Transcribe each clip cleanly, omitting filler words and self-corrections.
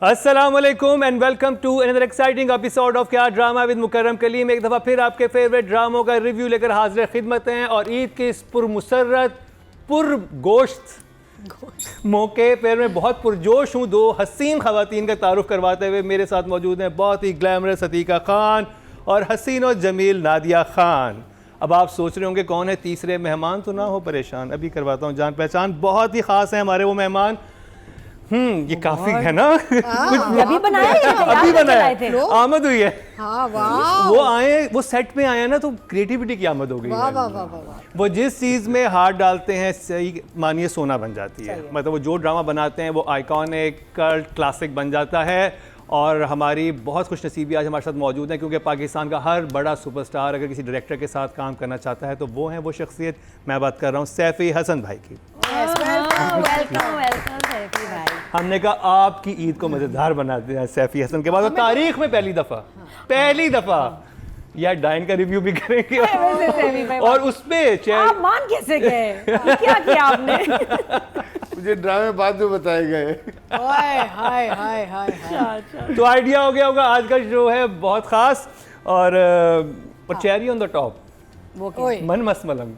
अस्सलामुअलैकुम and welcome to another exciting episode of Kya drama with Mukarram Kaleem. एक दफ़ा फिर आपके फेवरेट ड्रामों का रिव्यू लेकर हाजिर खिदमत हैं और ईद के इस पुरमुसर्रत पुरगोश्त मौके पर मैं बहुत पुरजोश हूँ। दो हसीन ख़वातीन का तारुफ करवाते हुए मेरे साथ मौजूद हैं बहुत ही ग्लैमरस अतीका खान और हसीन और जमील नादिया खान। अब आप सोच रहे होंगे कौन है तीसरे मेहमान, तो ना हो परेशान, अभी करवाता हूँ जान पहचान। बहुत ही ख़ास है हमारे वो मेहमान। ये काफी है ना अभी बनाया अभी बनाया आमद हुई है। हाँ, वाह। वो आए, वो सेट पे आए ना, तो क्रिएटिविटी की आमद हो गई है। वाह, वाह, वाह। वो जिस चीज़ में हाथ डालते हैं सही मानिए सोना बन जाती है। मतलब वो जो ड्रामा बनाते हैं वो आइकॉनिक कल्ट क्लासिक बन जाता है। और हमारी बहुत खुशनसीबी आज हमारे साथ मौजूद है क्योंकि पाकिस्तान का हर बड़ा सुपरस्टार अगर किसी डायरेक्टर के साथ काम करना चाहता है तो वो है वो शख्सियत। मैं बात कर रहा हूँ सैफी हसन भाई की। वेलकम सैफी भाई। हमने कहा आपकी ईद को मज़ेदार बनाते हैं सैफी हसन के बाद, और तारीख में पहली दफ़ा या डाइन का रिव्यू भी करेंगे और उसमें आप मान कैसे गए? क्या किया आपने? मुझे ड्रामे बाद में बताए गए। हाय हाय हाय। तो आइडिया हो गया होगा आज का शो है बहुत खास और चेरी ऑन द टॉप मन मस्त मलंग।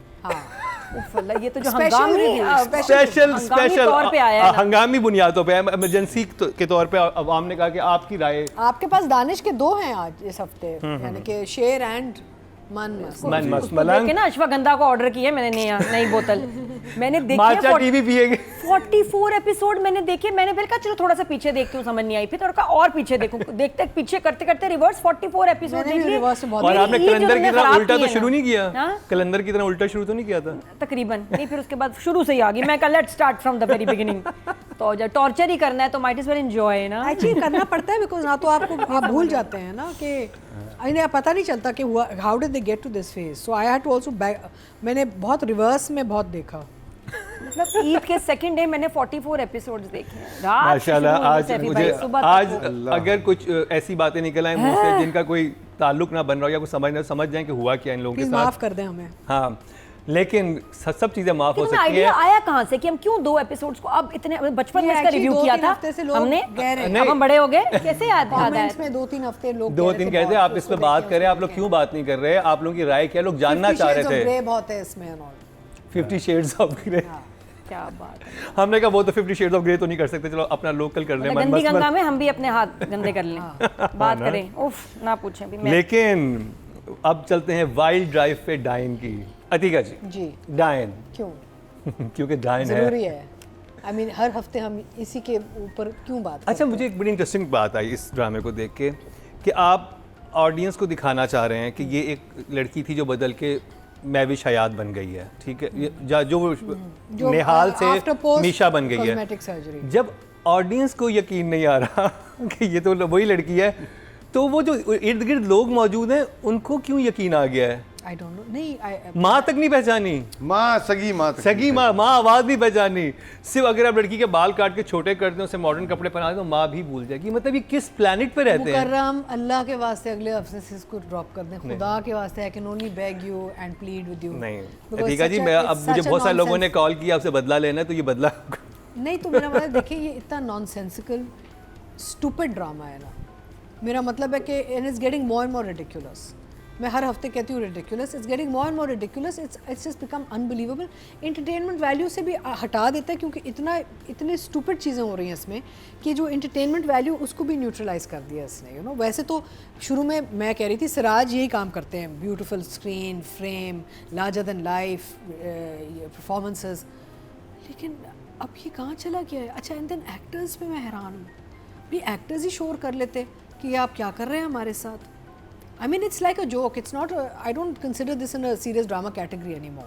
ये तो जो स्पेशल तौर पे आया है ना। हंगामी बुनियादों पे इमरजेंसी के तौर पे अवाम ने कहा कि आपकी राय। आपके पास दानिश के दो हैं आज इस हफ्ते, यानी कि शेर एंड मन मस्त मलंग। ना अश्वगंधा को ऑर्डर किया मैंने नई बोतल मैंने देखी माचा टीवी पिएंगे। 44 एपिसोड मैंने देखे। मैंने फिर कहा चलो थोड़ा सा पीछे देखती हूँ, समझ नहीं आई। फिर थोड़ा और पीछे देखूं, देखते पीछे करते करते रिवर्स 44 एपिसोड देख लिए। और आपने कलंदर की तरह उल्टा तो शुरू नहीं किया? कलंदर की तरह उल्टा शुरू तो नहीं किया था? तकरीबन नहीं, फिर उसके बाद शुरू से ही आ गई। मैं कहा let's start from the very beginning. तो जब टॉर्चर ही करना है तो माइट एज वेल एंजॉय ना। एक्चुअली करना पड़ता है बिकॉज ना तो आप भूल जाते हैं ना कि इन्हें पता नहीं चलता कि how did they get to this phase. So I had to also मैंने बहुत रिवर्स में बहुत देखा। मतलब ईद के सेकंड डे मैंने 44 एपिसोड्स देखे हैं। माशाल्लाह। आज अगर कुछ ऐसी बातें निकल आए मुंह से जिनका कोई ताल्लुक ना बन रहा हो या कुछ समझ जाएं कि हुआ क्या इन लोगों के साथ, माफ कर दें हमें। हाँ, लेकिन सब चीजें माफ हो सकती है। आइडिया आया कहाँ से कि हम क्यों 2 एपिसोड्स को अब इतने बचपन में इसका रिव्यू किया था हमने, अब हम बड़े हो गए, कैसे याद आया? इसमें 2-3 हफ्ते लोग 2-3 कहते हैं आप इस पे बात करें, आप लोग क्यों बात नहीं कर रहे? आप लोगों की राय क्या, लोग जानना चाह रहे थे। ग्रे बहुत है इसमें 50 शेड्स ऑफ ग्रे। क्या बात है। हमने कहा वो तो 50 शेड्स ऑफ ग्रे तो नहीं कर सकते, चलो अपना लोकल कर लें। गंदी गंगा में हम भी अपने हाथ गंदे कर लें। बात करें, उफ ना पूछें भी। लेकिन अब चलते हैं वाइल्ड ड्राइव पे डाइन की। अतीका जी डाइन क्यों? क्योंकि डाइन जरूरी है। आई मीन हर हफ्ते हम इसी के ऊपर क्यों बात करते अच्छा, मुझे एक बड़ी इंटरेस्टिंग बात आई इस ड्रामे को देख के कि आप ऑडियंस को दिखाना चाह रहे हैं कि ये एक लड़की थी जो बदल के महविश हयात बन गई है, ठीक है, जो नेहाल से मीशा बन गई है। जब ऑडियंस को यकीन नहीं आ रहा कि ये तो वही लड़की है, तो वो जो इर्द गिर्द लोग मौजूद हैं उनको क्यों यकीन आ गया है? आई डोंट नो। नहीं, माँ तक नहीं पहचानी। सगी माँ आवाज नहीं पहचानी। सिर्फ अगर आप लड़की के बाल काट के छोटे कर दें, उसे मॉडर्न कपड़े पहना दें तो माँ भी भूल जाएगी। मतलब ये किस प्लेनेट पे रहते हैं? मुकर्रम, अल्लाह के वास्ते अगले हफ्ते से इसको ड्रॉप कर दें। खुदा के वास्ते I can only beg you and plead with you. नहीं ठीक है जी, मैं अब मुझे बहुत सारे लोगों ने कॉल किया आपसे बदला लेना है, तो ये बदला नहीं। तो मेरा मतलब देखिए ये इतना नॉनसेंसिकल स्टूपिड ड्रामा है ना। मेरा मतलब है कि it is getting more and more ridiculous. मैं हर हफ्ते कहती हूँ ridiculous, it's getting more and more ridiculous. It's just become unbelievable. Entertainment value से भी हटा देता है क्योंकि इतनी स्टूपिड चीज़ें हो रही हैं इसमें कि जो एंटरटेनमेंट वैल्यू उसको भी न्यूट्रलाइज कर दिया इसने। यू नो, वैसे तो शुरू में मैं कह रही थी सिराज यही काम करते हैं, beautiful screen frame, larger than life performances, लेकिन अब ये कहाँ चला गया है? अच्छा, एंड देन एक्टर्स पे मैं हैरान हूँ। ये एक्टर्स ही शोर कर लेते कि आप क्या कर रहे हैं हमारे साथ। I mean, it's like a joke. It's not. I don't consider this in a serious drama category anymore.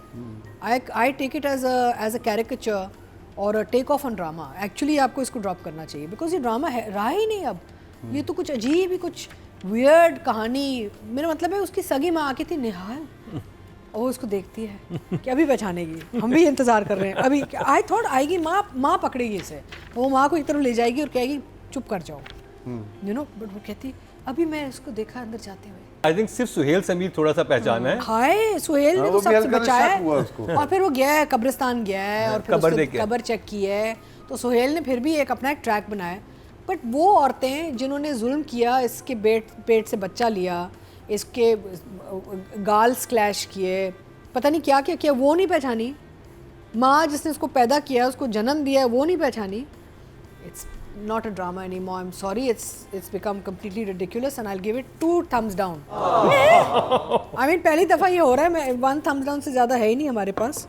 I take it as a caricature or a take off on drama. Actually, आपको इसको drop करना चाहिए because ये drama है रहा ही नहीं अब। ये तो कुछ अजीब ही कुछ weird कहानी। मेरा मतलब है उसकी सगी माँ आके थी निहाल, और वो उसको देखती है कि अभी पहचानेगी, हम भी इंतजार कर रहे हैं अभी। I thought आएगी माँ पकड़ेगी इसे, वो माँ को एक तरफ ले जाएगी और कहेगी चुप कर जाओ, you know, but वो कहती अभी मैं उसको देखा अंदर जाते हुए। आई थिंक सिर्फ सुहेल समीर थोड़ा सा पहचाना है। हाय, सुहेल ने तो सबसे बचाया है और फिर वो गया है कब्रिस्तान गया है और फिर कब्र चेक की है, तो सुहेल ने फिर भी एक अपना एक ट्रैक बनाया। बट वो औरतें जिन्होंने जुल्म किया, इसके पेट से बच्चा लिया, इसके गाल स्क्लैश किए, पता नहीं क्या क्या किया, वो नहीं पहचानी। माँ जिसने उसको पैदा किया, उसको जन्म दिया, वो नहीं पहचानी। It's not a drama anymore. I'm sorry. It's become completely ridiculous, and I'll give it 2 thumbs down. I mean, पहली दफा ये हो रहा है, मैं 1 thumbs down से ज्यादा है ही नहीं हमारे पास,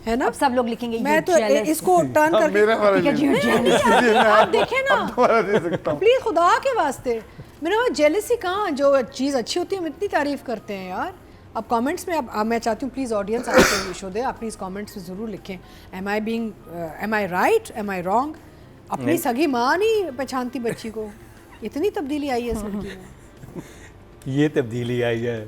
है ना? अब सब लोग लिखेंगे मैं तो इसको टर्न करके मेरा वाला ठीक है, नहीं। you're jealous। आप देखें ना, दोबारा दे सकता हूँ। प्लीज खुदा के वास्ते, मेरे वहाँ जेलसी कहाँ? जो चीज़ अच्छी होती है हम इतनी तारीफ करते हैं यार। अब कमेंट्स में, अब मैं चाहती हूँ प्लीज़ ऑडियंस आपको शो दे, आप प्लीज़ कमेंट्स में ज़रूर लिखें, am I right, am I wrong? अपनी सगी माँ नहीं पहचानती बच्ची को, इतनी तब्दीली आई है इस लड़की में। ये तब्दीली आई है,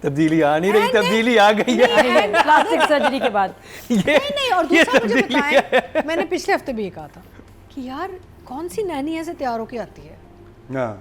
तब्दीली आ नहीं रही, तब्दीली आ गई है प्लास्टिक सर्जरी के बाद। नहीं, और ये दूसरा मुझे तब्दीली है। बताएं, मैंने पिछले हफ्ते भी ये कहा था कि यार कौन सी नैनी ऐसे तैयार होके आती है, हाँ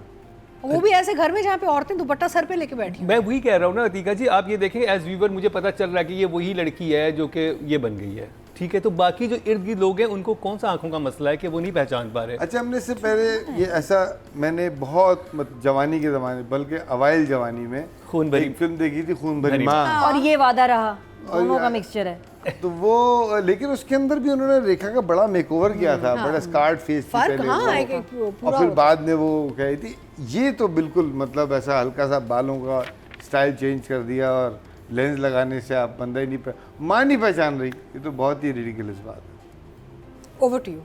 वो भी ऐसे घर में जहाँ पे औरतें दुपट्टा सर पे लेके बैठी हैं। मैं वही कह रहा हूँ ना अतीका जी, आप ये देखें एज व्यूवर मुझे पता चल रहा है कि ये वही लड़की है जो कि ये बन गई है, ठीक है? तो बाकी जो इर्द गिर्द लोग हैं उनको कौन सा आंखों का मसला है कि वो नहीं पहचान पा रहे? अच्छा, हमने इससे पहले ये ऐसा मैंने बहुत जवानी के ज़माने, बल्कि अवाइल जवानी में खून भरी एक फिल्म देखी थी, खून भरी भरी माँ। और ये वादा रहा, दोनों का मिक्सचर है। तो वो, लेकिन उसके अंदर भी उन्होंने रेखा का बड़ा मेकओवर किया था, बड़ा स्कार्ड फेस थी फर्क पहले हाँ वो। एक पूरा और फिर होता बाद में वो कही थी, ये तो बिल्कुल मतलब ऐसा हल्का सा बालों का स्टाइल चेंज कर दिया और लेंस लगाने से आप बंदा ही नहीं माँ नहीं पहचान रही। ये तो बहुत ही रिडिकुलस बात है। Over to you.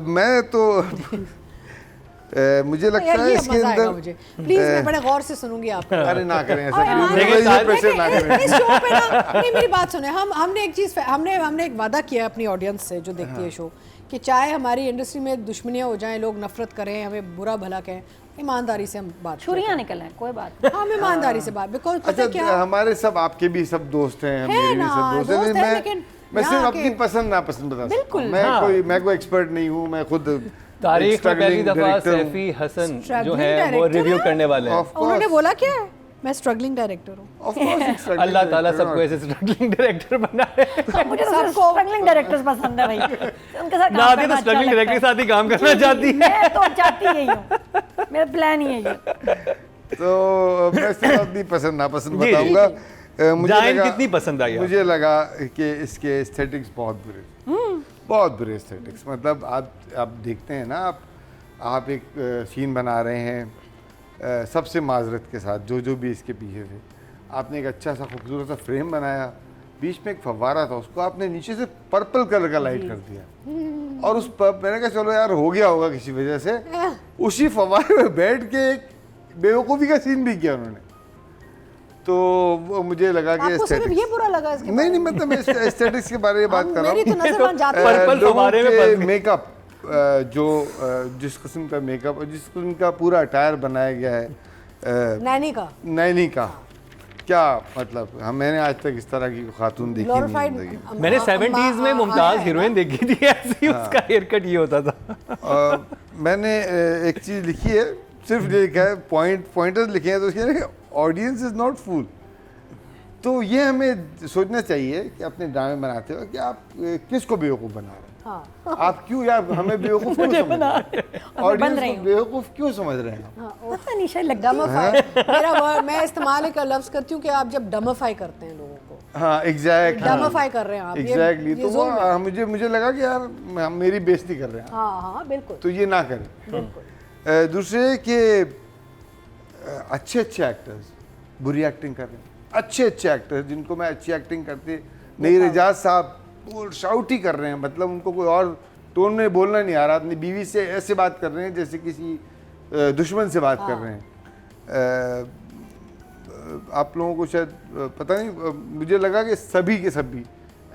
मैं तो मुझे लगता है इसके अंदर, मुझे प्लीज मैं बड़े गौर से सुनूंगी आपको। अरे ना करें ऐसा, अरे हाँ, please, लेकिन ये प्रेशर ना करें। इस शो पे ना, नहीं मेरी बात सुने, हमने एक चीज, हमने एक वादा किया अपनी ऑडियंस से जो देखती है शो, कि चाहे हमारी इंडस्ट्री में दुश्मनियां हो जाएं, लोग नफरत करें, हमें बुरा भला कहें, ईमानदारी से हम बात छुरियां निकल हैं, कोई बात नहीं। हाँ, हम ईमानदारी से बात, बिकॉज पता अच्छा, है क्या हमारे सब, आपके भी सब दोस्त हैं, है मेरे भी ना, सब दोस्त दोस्त हैं, हैं, लेकिन मैं सिर्फ यहाँ अपनी के- पसंद नापसंद बता सकता हूँ। बिल्कुल, मैं कोई एक्सपर्ट नहीं हूँ, मैं खुद तारीख में पहली दफा director हूँ। सैफी हसन जो Struggling है वो director रिव्यू है? करने वाले हैं। Of course, उन्होंने बोला क्या है, मैं स्ट्रगलिंग डायरेक्टर हूँ। of course, it's struggling अल्लाह ताला director, सबको ऐसे स्ट्रगलिंग डायरेक्टर बनाए। मुझे तो स्ट्रगलिंग डायरेक्टर्स पसंद है भाई, उनके साथ काम नादिया करना तो स्ट्रगलिंग अच्छा डायरेक्टर के लगता साथ ही काम करना चाहती है। मैं तो चाहती यही हूँ, मेरा प्लान ही है ये। तो मैं सिर्फ अपनी पसंद नापसंद जी, बताऊंगा। जाइन कितनी पसंद आई आपको? मुझे लगा कि इसके एस्थेटिक्स बहुत बुरे, बहुत बुरे एस्थेटिक्स। मतलब आप देखते हैं ना, आप एक सीन बना रहे हैं सबसे माजरत के साथ, जो भी इसके पीछे थे, आपने एक अच्छा सा खूबसूरत सा फ्रेम बनाया, बीच में एक फव्वारा था, उसको आपने नीचे से पर्पल कलर का लाइट कर दिया, और उस पर मैंने कहा चलो यार हो गया होगा किसी वजह से, उसी फव्वारे में बैठ के एक बेवकूफ़ी का सीन भी किया उन्होंने। तो वो मुझे लगा कि आपको सिर्फ ये बुरा लगा इसके नहीं नहीं, मतलब मैं एस्थेटिक्स के बारे में बात कर रहा मेरी हूँ। तो नजर बन जाती है। पर्पल फव्वारे में पर्पल। मेकअप, जो जिस किस्म का मेकअप और जिस किस्म का पूरा अटायर बनाया गया है नैनी का नैनी का, क्या मतलब मैंने आज तक इस तरह की खातून देखी नहीं ग्लोरीफाइड जिंदगी में। मैंने 70s में मुमताज हीरोइन देखी थी ऐसी, उसका हेयर कट ये होता था। मैंने एक चीज़ लिखी है, सिर्फ ये लिखा है, पॉइंटर्स लिखे हैं, तो उसके ऑडियंस इज नॉट फूल। तो ये हमें सोचना चाहिए कि अपने ड्रामे बनाते हो कि आप किसको बेवकूफ़ बना रहे हैं, हाँ आप क्यों यार हमें बेवकूफ़ क्यों समझ रहे हैं, ऑडियंस को बेवकूफ़ क्यों समझ रहे हैं आप? पता नहीं, शायद लगता है डमफाई मेरा वर्ड, मैं इस्तेमाल एक लफ्ज करती हूँ कि आप जब डमफाई करते हैं लोगों को, हाँ एग्जैक्टली, डमफाई कर रहे हैं आप, एग्जैक्टली। ये तो वो जुल्म है। मुझे लगा कि यार मेरी बेइज्जती कर रहे हैं, हाँ हाँ बिल्कुल तो ये ना करें। दूसरे के अच्छे एक्टर्स बुरी एक्टिंग कर रहे हैं, अच्छे एक्टर्स जिनको मैं अच्छी एक्टिंग करते नहीं, रिजाज साहब वो शाउट ही कर रहे हैं, मतलब उनको कोई और टोन में बोलना नहीं आ रहा, अपनी बीवी से ऐसे बात कर रहे हैं जैसे किसी दुश्मन से बात कर रहे हैं। आप लोगों को शायद पता नहीं, मुझे लगा कि सभी के सभी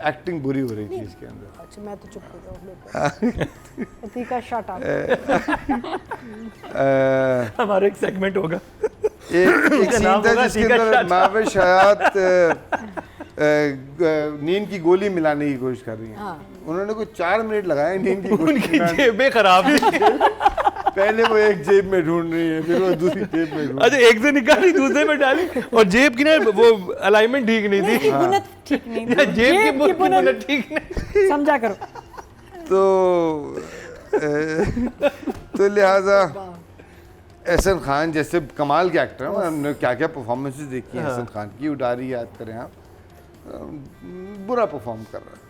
एक्टिंग बुरी हो रही थी इसके अंदर। अच्छा मैं तो चुप हो जाऊँ, अतीका शट अप। हमारा एक सेगमेंट होगा। एक सीन नाम था होगा जिसके टीका अंदर शाह। माविश हयात नींद की गोली मिलाने की कोशिश कर रही हैं। हाँ। उन्होंने कोई 4 मिनट लगाए नींद की गोली उनकी मिलाने। जेबें खराब थी। पहले वो एक जेब में ढूंढ रही है, फिर वो दूसरी जेब में ढूंढ अच्छा, एक से निकाली दूसरे में डाली, और जेब की ना वो अलाइनमेंट ठीक नहीं थी, बुनत ठीक नहीं थी। जेब की बुनत बुनत ठीक नहीं। समझा करो। तो तो लिहाजा एहसन खान जैसे कमाल के एक्टर हैं, हमने क्या क्या परफॉर्मेंसेस देखी हैं एहसन खान की, उडारी याद करें आप, बुरा परफॉर्म कर रहा है।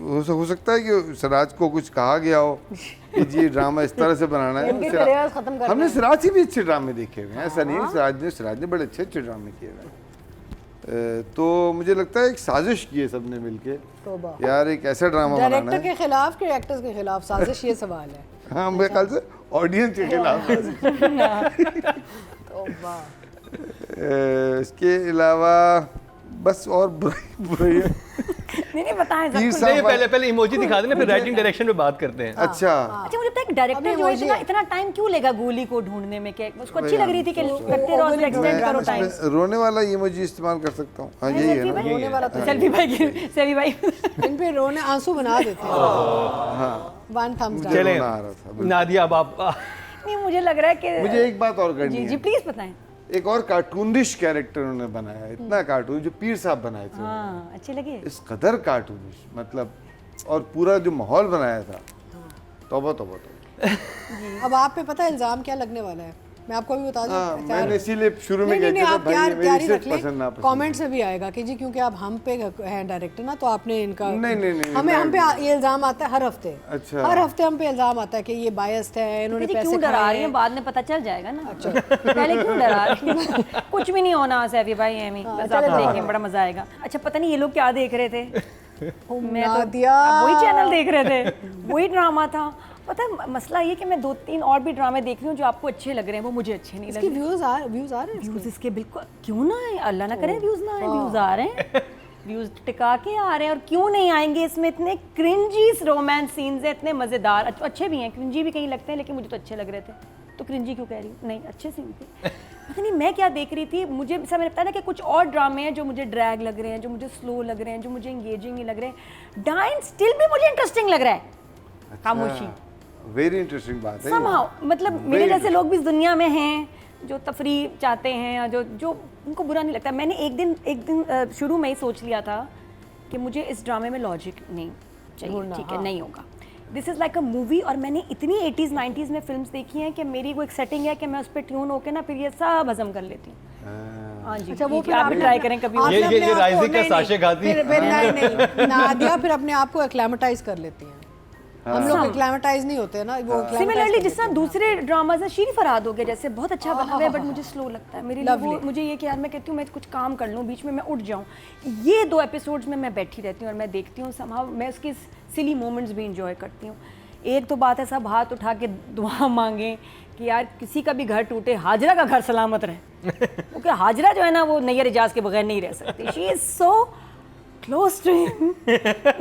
हो सकता है कि सिराज को कुछ कहा गया हो कि जी ड्रामा इस तरह से बनाना है। हमने सिराज से भी अच्छे ड्रामे देखे हुए हैं, ऐसा नहीं है, सिराज ने बड़े अच्छे अच्छे ड्रामे किए हुए हैं। तो मुझे लगता है एक साजिश की है सबने मिलके, यार एक ऐसा ड्रामा बनाना है डायरेक्टर के खिलाफ कि एक्टर्स के खिलाफ साजिश, ये सवाल है। हाँ मेरे ख्याल से ऑडियंस के खिलाफ इसके अलावा बस और बुराई है। नहीं बताएं सब तीर कुछ। साहब पहले इमोजी दिखा देना, फिर राइटिंग डायरेक्शन पे बात करते हैं। अच्छा अच्छा मुझे पता है डायरेक्टर जो है इतना टाइम क्यों लेगा गोली को ढूंढने में, क्या उसको अच्छी लग रही थी कि करते रहो, एक्सटेंड करो टाइम। मैं रोने वाला इमोजी इस्तेमाल कर सकता हूँ। हाँ यही है ना, रोने वाला तो सेल्फी भाई इन पे रोने आंसू बना देते हैं। हाँ वन थम्स डाउन। चले रोना आ रहा था। नादिया अब आप नहीं मुझे लग रहा है कि मुझे एक बात और करनी जी है। जी प्लीज बताएं। एक और कार्टूनिश कैरेक्टर उन्होंने बनाया, इतना कार्टून जो पीर साहब बनाए थे, हाँ अच्छे लगे। इस कदर कार्टूनिश मतलब, और पूरा जो माहौल बनाया था, तौबा तौबा तौबा। अब आप पे पता है इल्जाम क्या लगने वाला है, मैं आपको भी बता हाँ, दूं। मैंने इसीलिए शुरू में नहीं, कहते थे आप भाई ये मेरी तैयारी सिर्फ रख लें, पसंद ना पसंद। कमेंट्स में भी आएगा कि जी क्योंकि आप हम पे हैं डायरेक्टर ना, तो आपने इनका नहीं, हम पे ये इल्जाम आता है हर हफ्ते। अच्छा। हर हफ्ते हम पे इल्जाम आता है कि ये बायस्ड है, इन्होंने जी पैसे क्यों डरा खाए रही हैं, हैं। बाद में पता चल जाएगा ना। पहले क्यों डरा रही हैं? कुछ भी नहीं होना सैफी भाई, एमी बस आप देखें, बड़ा मजा आएगा। अच्छा पता नहीं ये लोग क्या देख रहे थे, मैं तो नादिया। वही चैनल देख रहे थे, वही ड्रामा था। पता है मसला ये कि मैं 2-3 और भी ड्रामे देख रही हूँ जो आपको अच्छे लग रहे हैं, वो मुझे अच्छे नहीं लग इसकी रहे। व्यूज आ रहे हैं व्यूज इसके बिल्कुल क्यों ना आए, अल्लाह ना करे व्यूज ना आए, व्यूज आ रहे हैं, व्यूज टिका के आ रहे हैं। और क्यों नहीं आएंगे, इसमें इतने क्रिंजी रोमांस सीन्स हैं, इतने मजेदार, अच्छे भी हैं, क्रिंजी भी कहीं लगते हैं, लेकिन मुझे तो अच्छे लग रहे थे। तो क्रिंजी क्यों कह रही हूँ, नहीं अच्छे सीन थे। पता नहीं मैं क्या देख रही थी, मुझे ऐसा मैंने बताया ना कि कुछ और ड्रामे हैं जो मुझे ड्रैग लग रहे हैं, जो मुझे स्लो लग रहे हैं, जो मुझे एंगेजिंग ही लग रहे हैं। डाइन स्टिल भी मुझे इंटरेस्टिंग लग रहा है। खामोशी वेरी इंटरेस्टिंग बात है। Somehow, मतलब मेरे जैसे लोग भी इस दुनिया में हैं जो तफरी चाहते हैं, या जो उनको बुरा नहीं लगता। मैंने एक दिन शुरू में ही सोच लिया था कि मुझे इस ड्रामे में लॉजिक नहीं चाहिए, ठीक है, नहीं होगा, this is like a movie. और मैंने इतनी 80s 90s में फिल्म्स देखी हैं कि मेरी वो एक सेटिंग है कि मैं उस पर ट्यून होकर ना फिर ये सब हजम कर लेती हूँ। हाँ जी, अच्छा, वो ठीक है, फिर आप भी आपने- ट्राई करें कभी। आपने ये अपने आप को- राइजिंग का नहीं, साशे खाती फिर नहीं नादिया फिर अपने आप को एक्लेमेटाइज कर लेती हैं। हम लोग एक्लेमेटाइज नहीं होते ना, वो सिमिलरली जिस तरह दूसरे ड्रामाज है, शीरी फरहाद हो गया जैसे, बहुत अच्छा बना हुआ है, बट मुझे स्लो लगता है मेरे लिए वो। मुझे ये कि यार मैं कहती हूँ मैं कुछ काम कर लूँ, बीच में मैं उठ जाऊँ। ये 2 एपिसोड्स में मैं बैठी रहती हूँ और मैं देखती हूँ, समहाउ मैं उसकी सिली मोमेंट्स भी इंजॉय करती हूँ। एक तो बात है सब हाथ उठा के दुआ मांगें कि यार किसी का भी घर टूटे, हाजरा का घर सलामत रहे, क्योंकि हाजरा जो है ना वो नैयर इजाज के बगैर नहीं रह सकती। She is so close to him.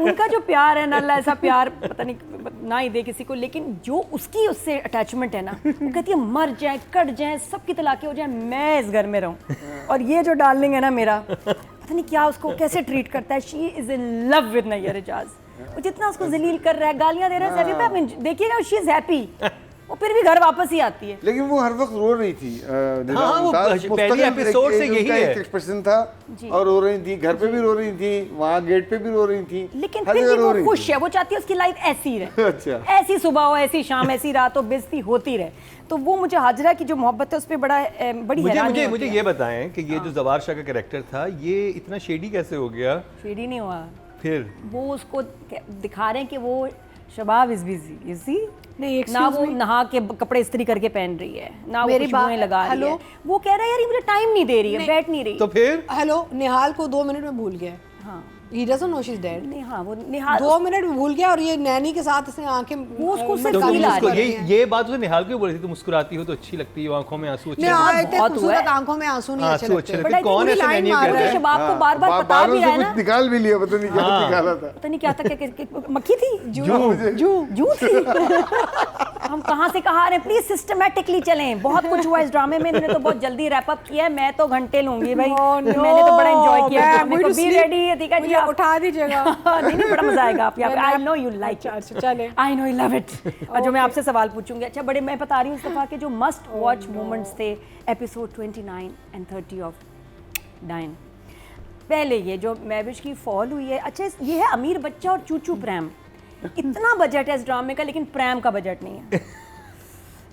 उनका जो प्यार है ना, अल्लाह ऐसा प्यार पता नहीं ना ही दे किसी को, लेकिन जो उसकी उससे अटैचमेंट है ना, वो कहती है मर जाए, कट जाए, सबकी तलाक़ें हो जाए, मैं इस घर में रहूं। और ये जो डार्लिंग है ना मेरा, पता नहीं क्या उसको कैसे ट्रीट करता है। She is in love with Nayyar Ijaz. वो जितना उसको जलील कर रहा है, गालियाँ दे रहा है, सभी पे आप देखिएगा, शी इज़ हैप्पी। वो फिर भी घर वापस ही आती है। लेकिन वो हर वक्त रो रही थी। हाँ, वो पहले एपिसोड से यही है। एक एक्सप्रेशन था और रो रही थी, घर पे भी रो रही थी, वहाँ गेट पे भी रो रही थी, लेकिन हर फिर जगह भी रो वो रही खुश थी। है, वो चाहती है उसकी लाइफ ऐसी रहे। अच्छा। ऐसी सुबह हो, ऐसी शाम, ऐसी रात हो, बेइज्जती होती रहे। तो वो मुझे हाजरा की जो मोहब्बत है उस पर बड़ी हैरानी मुझे ये बताएं कि ये जो जवार शाह का कैरेक्टर था, ये इतना शेडी कैसे हो गया? शेडी नहीं हुआ, फिर वो उसको दिखा रहे हैं कि वो शबाब इज बिजी, यू सी। नहीं, ना वो नहा के कपड़े इस्त्री करके पहन रही है, ना वो मेरी खुशबुएं लगा रही है। वो कह रहा है यार ये मुझे टाइम नहीं दे रही है, बैठ नहीं रही। तो फिर हेलो, निहाल को 2 मिनट में भूल गया। हाँ He doesn't know she's dead. नहीं, हाँ वो निहाल 2 मिनट में भूल गया और ये नैनी के साथ इसने आंखें वो उसको उससे तो फील आ उसको रही है। ये बात उसे निहाल क्यों बोली थी? तुम मुस्कुराती हो तो अच्छी लगती हो, आंखों में आंसू अच्छे नहीं, लगते इतने बहुत खूबसूरत हुआ है। आंखों में आंसू नहीं अच्छे आंसू लगते। अच्छे But लगते। I think कौन पूरी ऐसे line मेन्यू मार कर रहा रहा है। है? शबाब को बार-बार बता बालों भी से रहा है कुछ ना। निकाल भी लिया, पता नहीं क्या निकाला था। पता नहीं क्या था, क्या मक्खी थी, जू थी। हम कहाँ से कहाँ आ रहे हैं, प्लीज सिस्टमैटिकली चलें। बहुत कुछ हुआ इस ड्रामे में, इन्होंने तो बहुत जल्दी रैप अप किया है। मैं तो घंटे लूंगी भाई, मैंने तो बड़ा एंजॉय किया ड्रामे को। बी रेडी है, ठीक है जी, आप उठा दीजिएगा। नहीं बड़ा मजा आएगा आप यहाँ पे। आई नो यू लाइक अच्छा, चले। I know you love it. और जो मैं आपसे सवाल पूछूंगी, अच्छा बड़े मैं बता रही हूँ इस दफा के जो मस्ट वॉच मोमेंट्स थे एपिसोड 29 एंड 30 ऑफ डाइन। पहले ये जो मैविश की फॉल हुई है, अच्छा ये है अमीर बच्चा और चूचू प्रैम। इतना बजट है इस ड्रामे का, लेकिन प्रैम का बजट नहीं है।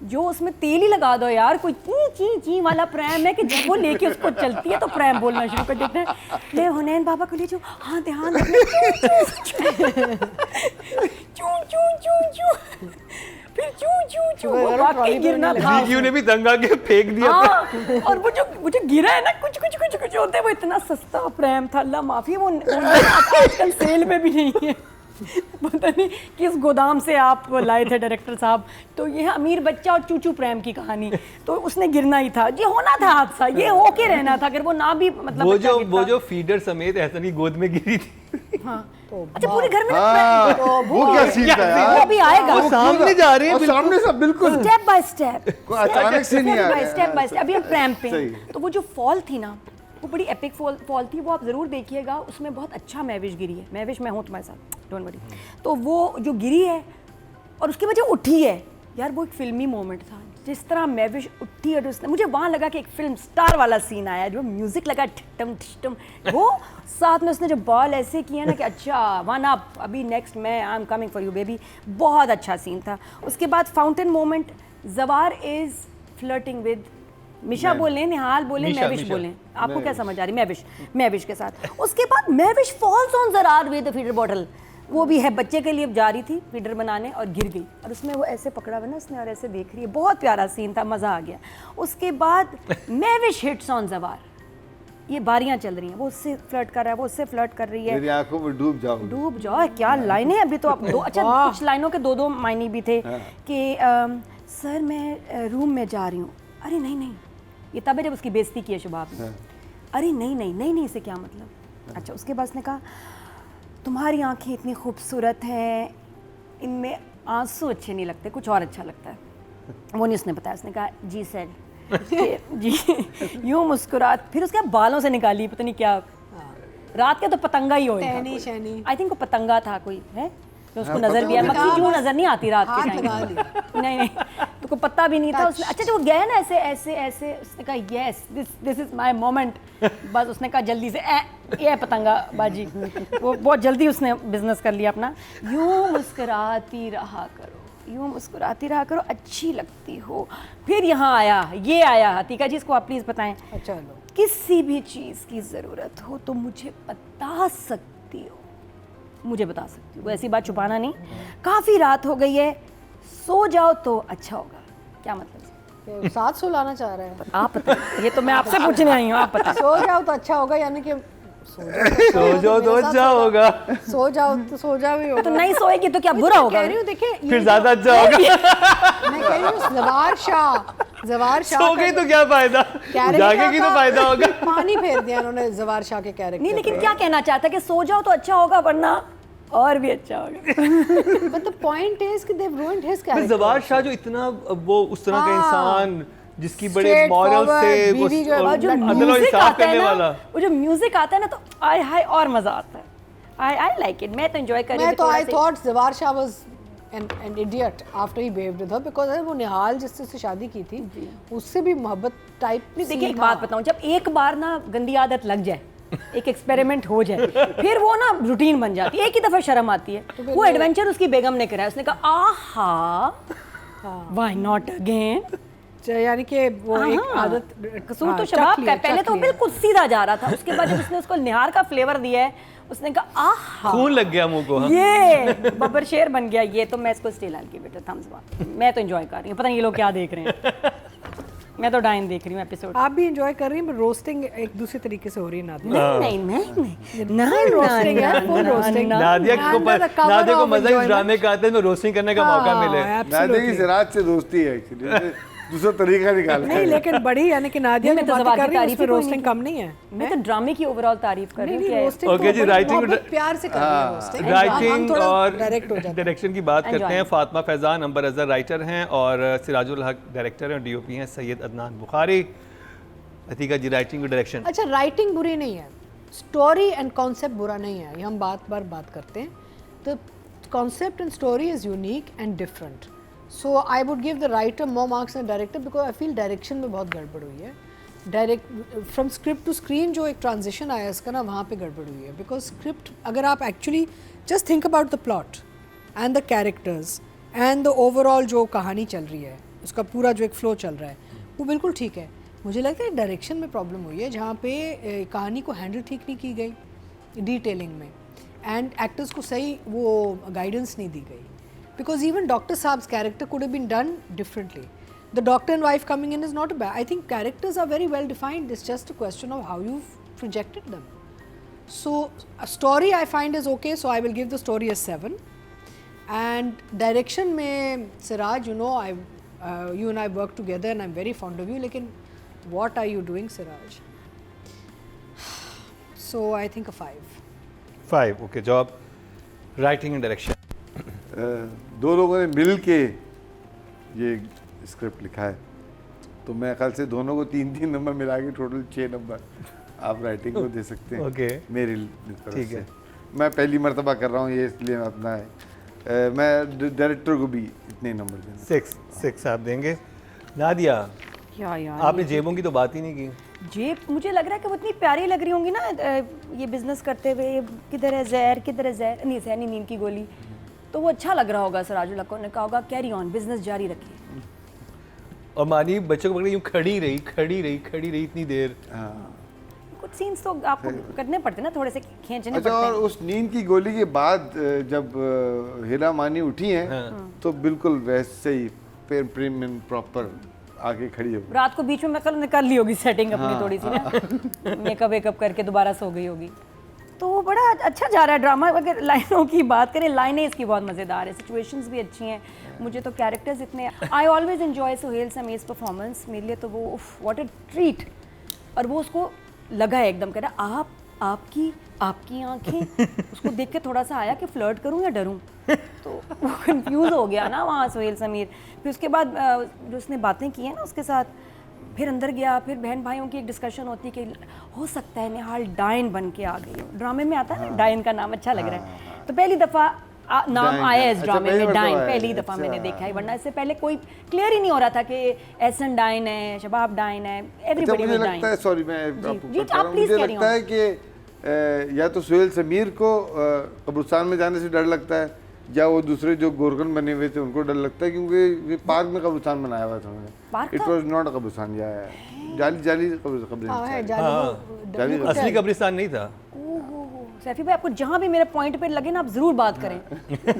जो उसमें तेल ही लगा दो यार, कोई ची ची ची वाला प्रैम है कि जब वो लेके उसको चलती है तो प्रैम बोलना शुरू कर देते हैं, ले हुनैन बाबा को ले जाओ, हाँ ध्यान चू चू चू चू, फिर चू चू चू, वो वाकई गिरना था। जीजू ने भी दंगा के फेंक दिया। हाँ, और वो जो गिरा है ना, कुछ कुछ कुछ कुछ होते हैं, वो इतना सस्ता प्रैम था, अल्लाह माफी, वो आजकल सेल में भी नहीं है। पता नहीं किस गोदाम से आप लाए थे डायरेक्टर साहब। तो ये है अमीर बच्चा और चूचू प्रेम की कहानी। तो उसने गिरना ही था, ये होना था हादसा, ये होके रहना था, अगर वो ना भी मतलब वो जो फीडर समेत एहसन की गोद में गिरी थी। हाँ। अच्छा पूरे घर में वो क्या सीन था यार, वो भी आएगा, वो सामने जा रहे हैं, और सामने से बिल्कुल स्टेप बाय स्टेप, अचानक से नहीं आ रहा। Step by step. अभी हम प्रैम पे सही। तो वो जो फॉल थी ना, वो बड़ी एपिक फॉल थी, वो आप ज़रूर देखिएगा, उसमें बहुत अच्छा मैविश गिरी है। मैविश मैं हूँ तुम्हारे साथ, डोंट वरी। तो वो जो गिरी है और उसके बाद जो उठी है यार, वो एक फिल्मी मोमेंट था। जिस तरह मैविश उठी और उसने, मुझे वहाँ लगा कि एक फिल्म स्टार वाला सीन आया, जो म्यूज़िक लगा ठिटम ठिटम, वो साथ में उसने जो बॉल ऐसे किया ना कि अच्छा वन अप, अभी नेक्स्ट मैं I am coming for you baby, बहुत अच्छा सीन था। उसके बाद फाउंटेन मोमेंट, जवार इज़ फ्लर्टिंग विद मिशा बोलें, निहाल बोलें, मैविश बोलें, आपको क्या समझ आ रही, मैविश के साथ। उसके बाद Mahwish falls on Zarrar with the feeder bottle, वो भी है बच्चे के लिए जा रही थी फीडर बनाने और गिर गई, और उसमें वो ऐसे पकड़ा हुआ ना उसने और ऐसे देख रही है, बहुत प्यारा सीन था, मज़ा आ गया। उसके बाद मैविश हिट्स ऑन जवार, ये बारियां चल रही हैं, वो उससे फ्लर्ट कर रहा है, वो उससे फ्लर्ट कर रही है, मेरी आंखों में डूब जाओ, क्या लाइनें अभी तो आप दो, अच्छा कुछ लाइनों के दो मायने भी थे कि सर मैं रूम में जा रही हूँ, अरे नहीं, ये तब है जब उसकी बेइज्जती की है शुभाब ने, अरे नहीं इसे क्या मतलब। अच्छा उसके बाद उसने कहा तुम्हारी आंखें इतनी खूबसूरत हैं, इनमें आंसू अच्छे नहीं लगते, कुछ और अच्छा लगता है। वो नहीं उसने बताया, उसने कहा जी सर जी यूँ मुस्कुरात, फिर उसके बालों से निकाली पता नहीं क्या, रात के तो पतंगा ही हो, आई थिंक वो पतंगा था कोई है, तो उसको नजर भी आया, मक्खी क्यों नजर नहीं आती रात के टाइम, नहीं तो कोई पता भी नहीं था उसने। अच्छा जो गया ना ऐसे उसने कहा yes this is my moment, बस उसने कहा जल्दी से ये पतंगा बाजी, वो बहुत जल्दी उसने बिजनेस कर लिया अपना। यूँ मुस्कुराती रहा करो, अच्छी लगती हो। फिर यहाँ आया, ये आया हतीका जी, इसको आप प्लीज़ बताएं। अच्छा लो, किसी भी चीज़ की ज़रूरत हो तो मुझे बता सकती हो, वो ऐसी बात छुपाना नहीं। काफ़ी रात हो गई है, सो जाओ तो अच्छा होगा, क्या मतलब तो साथ सुलाना चाह रहे हैं आप बताइए, ये तो मैं आपसे पूछने आई हूँ, आप बताइए। सो जाओ तो अच्छा होगा, यानी कि सो जाओ तो अच्छा होगा, सो जाओ तो सो जाओ ही होगा। तो नहीं सोएगी तो क्या बुरा होगा? कह रही हूँ देखिए, फिर ज्यादा अच्छा होगा। मैं कह रही हूँ जवार शाह सो गई तो क्या फायदा, जागेगी तो फायदा होगा। पानी फेर दिया उन्होंने जवार शाह के कैरेक्टर। नहीं लेकिन क्या कहना चाहता है कि सो जाओ तो अच्छा होगा, वरना और भी अच्छा होगा। बट द पॉइंट इज कि दे रूइंड हिज कैरेक्टर। जवार शाह जो इतना वो उस तरह का इंसान जिसकी बड़े मॉरल से जो म्यूजिक आता है ना, वो जो म्यूजिक आता है ना, तो आय हाय और मजा आता है। आई लाइक इट, मैं तो एंजॉय कर रही हूं। मैं तो I thought Zawar Shah was an idiot after he behaved with her, because वो निहाल जिससे शादी की थी उससे भी मोहब्बत टाइप। देखिए एक बात बताऊं, जब एक बार ना गंदी आदत लग जाए, एक एक्सपेरिमेंट हो जाए, फिर वो ना रूटीन बन जाती है, एक ही दफा शर्म आती है। वो एडवेंचर उसकी बेगम ने कराया, उसने कहा आहा व्हाई नॉट अगेन, यानी कि वो एक आदत कसूर तो शबाब का। पहले तो बिल्कुल सीधा जा रहा था, उसके बाद जब उसने उसको निहार का फ्लेवर दिया है, उसने कहा आहा, खून लग गया मुंह को। ये बब्बर शेर बन गया ये। तो मैं इसको स्टे लाल की बेटा थम्स अप, मैं तो एंजॉय कर रही हूँ, पता नहीं ये लोग क्या देख रहे हैं। मैं तो डाइन देख रही हूँ एपिसोड। आप भी एंजॉय कर रही हैं, पर रोस्टिंग एक दूसरे तरीके से हो रही है नादिया। नहीं रोस्टिंग है, फुल रोस्टिंग। नादिया को मजा इस ड्रामे का आता है तो रोस्टिंग करने का मौका मिले। नादिया की ज़रात से दोस्ती है एक्चुअली, दूसरा तरीका निकाल नहीं, लेकिन बड़ी यानी कि नादिया में जो तो बात कर रही है उसमें रोस्टिंग कम नहीं है। मैं तो ड्रामे की ओवरऑल तारीफ कर रही हूँ। ओके जी, राइटिंग प्यार से कर रही है रोस्टिंग। राइटिंग और डायरेक्ट हो जाते हैं। डायरेक्शन की बात करते हैं। फातिमा फैजान अंबर अजहर राइटर हैं और सिराजुल हक डायरेक्टर हैं, डीओपी हैं सैयद अदनान बुखारी। अतीका जी राइटिंग और डायरेक्शन। अच्छा, राइटिंग बुरी नहीं है, स्टोरी एंड कॉन्सेप्ट बुरा नहीं है, ये हम बात करते हैं। तो concept and story is unique and different, so I would give the writer more marks and director, because I feel direction में बहुत गड़बड़ हुई है। फ्रॉम स्क्रिप्ट टू स्क्रीन जो एक ट्रांजिशन आया इसका ना, वहाँ पे गड़बड़ हुई है। बिकॉज स्क्रिप्ट अगर आप actually just think about the plot and the characters and the overall जो कहानी चल रही है उसका पूरा जो एक फ्लो चल रहा है वो बिल्कुल ठीक है। मुझे लगता है डायरेक्शन में प्रॉब्लम हुई है, जहाँ पे कहानी को हैंडल ठीक नहीं की गई डिटेलिंग में, एंड एक्टर्स को सही वो गाइडेंस नहीं दी गई, बिकॉज इवन डॉक्टर साहब्स character could have been done differently. The doctor and wife coming in is not bad. I think characters are very well defined. It's just a question of how you've projected them. So a story I find is okay, so I will give the story a 7. And direction mein Siraj, you know, you and I work together and I'm very fond of you. Lekin what are you doing, Siraj? So I think a 5. 5. Okay, job writing and direction. दो लोगों ने मिल के ये script लिखा है, तो मैं ख्याल से दोनों को 3-3 नंबर मिला के टोटल 6 नंबर आप राइटिंग को दे सकते हैं. Okay. मेरी तरफ ठीक से. है. मैं पहली मर्तबा कर रहा हूँ ये, इसलिए अपना है. मैं डायरेक्टर को भी इतने नंबर देना. 6 आप देंगे. नादिया, यार आपने जेबों की तो बात ही नहीं की. जेब मुझे लग रहा है कि वो इतनी प्यारी लग रही होंगी ना ये बिजनेस करते हुए. किधर है जहर, किधर है जहर, नहीं जहर नहीं, नींद की गोली. तो वो अच्छा लग रहा होगा. सिराजुल हक ने कहा होगा कैरी ऑन, बिजनेस जारी रखिए. और मानी बच्चों को पकड़ यूँ खड़ी रही इतनी देर. कुछ सीन्स तो आपको करने पड़ते ना, थोड़े से खींचने अच्छा, पड़ते और हैं. उस नींद की गोली के बाद जब हीरा मानी उठी हैं, तो बिल्कुल वैसे ही प्रीमियम प्रॉपर आके खड़ी हो. रात को बीच में मैं कर ली होगी सेटिंग अपनी थोड़ी सी ना, मेकअप वेकअप करके दोबारा सो गई होगी. तो वो बड़ा अच्छा जा रहा है ड्रामा. अगर लाइनों की बात करें, लाइनें इसकी बहुत मज़ेदार है, सिचुएशंस भी अच्छी हैं. मुझे तो कैरेक्टर्स इतने, I always enjoy Suhail Sameer's performance. मेरे लिए तो वो व्हाट अ ट्रीट. और वो उसको लगा है एकदम, कह रहा आपकी आंखें. उसको देख के थोड़ा सा आया कि फ्लर्ट करूं या डरूं. तो वो कंफ्यूज हो गया ना वहाँ सुहेल समीर. फिर उसके बाद जो उसने बातें की हैं ना उसके साथ, फिर अंदर गया. फिर बहन भाइयों की एक डिस्कशन होती है कि हो सकता है निहाल डायन बन के आ गई हो. ड्रामे में आता है ना, डायन का नाम अच्छा लग रहा है. तो पहली दफ़ा नाम आया है इस ड्रामे में, डायन. पहली दफ़ा मैंने देखा है, वरना इससे पहले कोई क्लियर ही नहीं हो रहा था कि एहसन डायन है, शबाब डायन है, एवरीबॉडी मुझे वाज लगता है, डायन. सॉरी मैं आप प्लीज मुझे कैरी लगता ऑन. है कि या तो सुहेल समीर को कब्रिस्तान में जाने से डर लगता है, या वो दूसरे जो गोरखन बने हुए थे उनको डर लगता है, क्योंकि ये पार्क में कब्रिस्तान बनाया हुआ था उन्होंने. इट वाज नॉट अ कब्रिस्तान, या जाली कब्रिस्तान. असली कब्रिस्तान नहीं था. सैफी भाई, आपको जहाँ भी मेरे पॉइंट पे लगे ना, आप जरूर बात करें.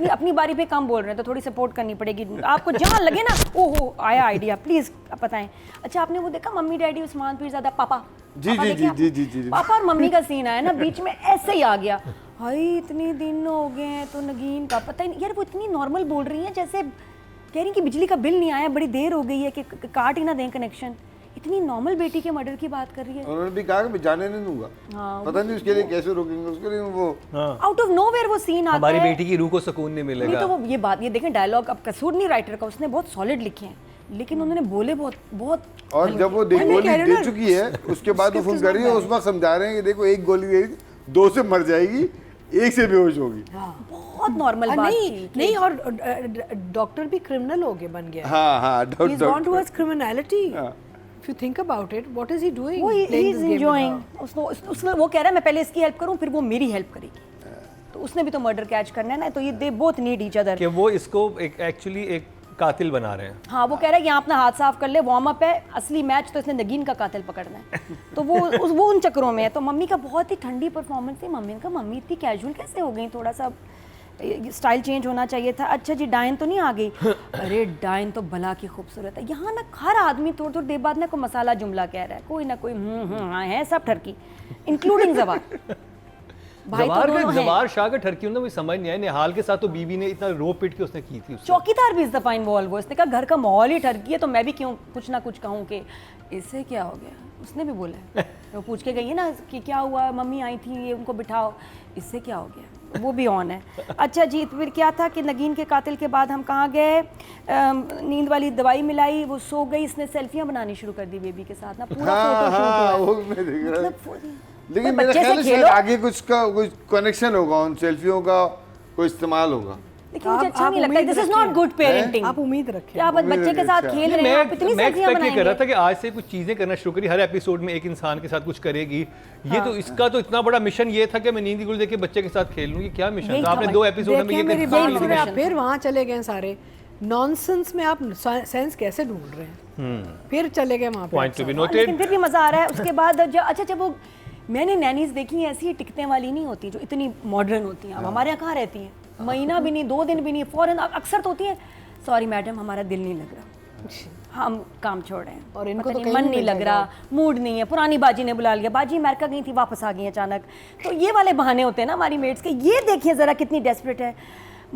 अपनी बारी पे कम बोल रहे हैं तो थोड़ी सपोर्ट करनी पड़ेगी. आपको जहाँ लगे ना, ओहो आया आइडिया, प्लीज बताएं. अच्छा, आपने वो देखा मम्मी डैडी उस्मान पीरज़ादा पापा? जी. पापा और मम्मी का सीन आया ना बीच में, ऐसे ही आ गया. हाय इतने दिन हो गए हैं तो नगीन का पता ही नहीं. यार वो इतनी नॉर्मल बोल रही हैं जैसे कह रही कि बिजली का बिल नहीं आया, बड़ी देर हो गई है कि काट ही ना दें कनेक्शन. इतनी नॉर्मल बेटी के मर्डर की बात कर रही है. उन्होंने भी कहा कि मैं जाने नहीं दूंगा. पता नहीं उसके लिए कैसे रोकेंगे, उसके लिए वो आउट ऑफ नोवेयर वो सीन आता है. हमारी बेटी की रूह को सुकून नहीं मिलेगा. नहीं तो वो ये बात, ये देखें डायलॉग अब कसूर नहीं राइटर का, उसने बहुत सॉलिड लिखे हैं, लेकिन उन्होंने बोले बहुत. और जब वो गोली दे चुकी है उसके बाद वो फोन कर रही है, उस वक्त समझा रहे हैं कि देखो एक गोली देगी, 2 से मर जाएगी, 1 से बेहोश होगी. बहुत नॉर्मल बात नहीं. और डॉक्टर भी क्रिमिनल हो गए, बन गया. हाँ He's gone towards criminality. If you think about it, what is he doing? वो Playing he's this game enjoying. now. उसने वो कह रहा है मैं पहले इसकी हेल्प करूं फिर वो मेरी हेल्प करेगी. तो उसने भी तो मर्डर कैच करना है ना, तो ये they both need each other. कि वो इसको एक एक्चुअली एक कातिल बना रहे हैं. हाँ, वो कह रहा है कि यहाँ अपना हाथ साफ कर ले, वार्म अप है, असली मैच तो इसने नगीन का कातिल पकड़ना है. तो वो उन चक्करों में है. तो मम्मी का बहुत ही ठंडी परफॉर्मेंस थी. मम्मी ने कहा मम्मी इतनी कैजुअल कैसे हो गई, थोड़ा सा स्टाइल चेंज होना चाहिए था. अच्छा जी डायन तो नहीं आ गई? अरे डायन तो भला की खूबसूरत है. यहाँ ना हर आदमी थोड़ी देर बाद ना कोई मसाला जुमला कह रहा है, कोई ना कोई हाँ है, सब ठरकी, इंक्लूडिंग जवार. जवार शाह का ठरकी मुझे समझ नहीं आया. निहाल के साथ तो बीबी ने इतना रो पिट के उसने की थी. चौकीदार भी इस दफा इन्वॉल्व हो. उसने कहा घर का माहौल ही ठरकी है, तो मैं भी क्यों कुछ ना कुछ कहूँ कि इससे क्या हो गया. उसने भी बोला, वो पूछ के गई है ना कि क्या हुआ, मम्मी आई थी, ये उनको बिठाओ, इससे क्या हो गया. वो भी ऑन है. अच्छा जी, फिर क्या था कि नगीन के कातिल के बाद हम कहाँ गए? नींद वाली दवाई मिलाई, वो सो गई, इसने सेल्फियां बनानी शुरू कर दी बेबी के साथ ना, पूरा फोटो. लेकिन मेरे ख्याल से आगे कुछ कनेक्शन होगा, उन सेल्फियों का कोई इस्तेमाल होगा. लेकिन मुझे अच्छा नहीं लगता. This is not good parenting. आप उम्मीद रखें. आप बच्चे के साथ खेल रहे हैं, आप इतनी सेल्फियां बनाएंगे. मैं कर रहा था कि आज से कुछ चीजें करना शुरू करी. हर एपिसोड में एक इंसान के साथ कुछ करेगी. ये तो इसका तो इतना बड़ा मिशन ये था कि मैं नींद की गोली देख के बच्चे के साथ खेल लूं. ये क्या मिशन था? आपने 2 एपिसोड में ये फिर वहाँ चले गए सारे. नॉनसेंस में आप सेंस कैसे ढूंढ रहे हैं? फिर चले गए वहाँ पे। पॉइंट टू बी लेकिन नोटेड। फिर भी मज़ा आ रहा है। उसके बाद जब वो मैंने नैनीज देखी हैं, ऐसी टिकने वाली नहीं होती जो इतनी मॉडर्न होती हैं। अब हमारे यहाँ कहाँ रहती हैं, महीना भी नहीं, 2 दिन भी नहीं, फ़ौरन अक्सर तो होती हैं, सॉरी मैडम हमारा दिल नहीं लग रहा, हम काम छोड़ रहे हैं, और इनको पता तो नहीं, कहीं मन भी नहीं लग मिलेगा। रहा, मूड नहीं है, पुरानी बाजी ने बुला लिया, बाजी अमेरिका गई थी वापस आ गई अचानक। तो ये वाले बहाने होते हैं ना हमारी मेट्स के। ये देखिए ज़रा कितनी डेस्परेट है,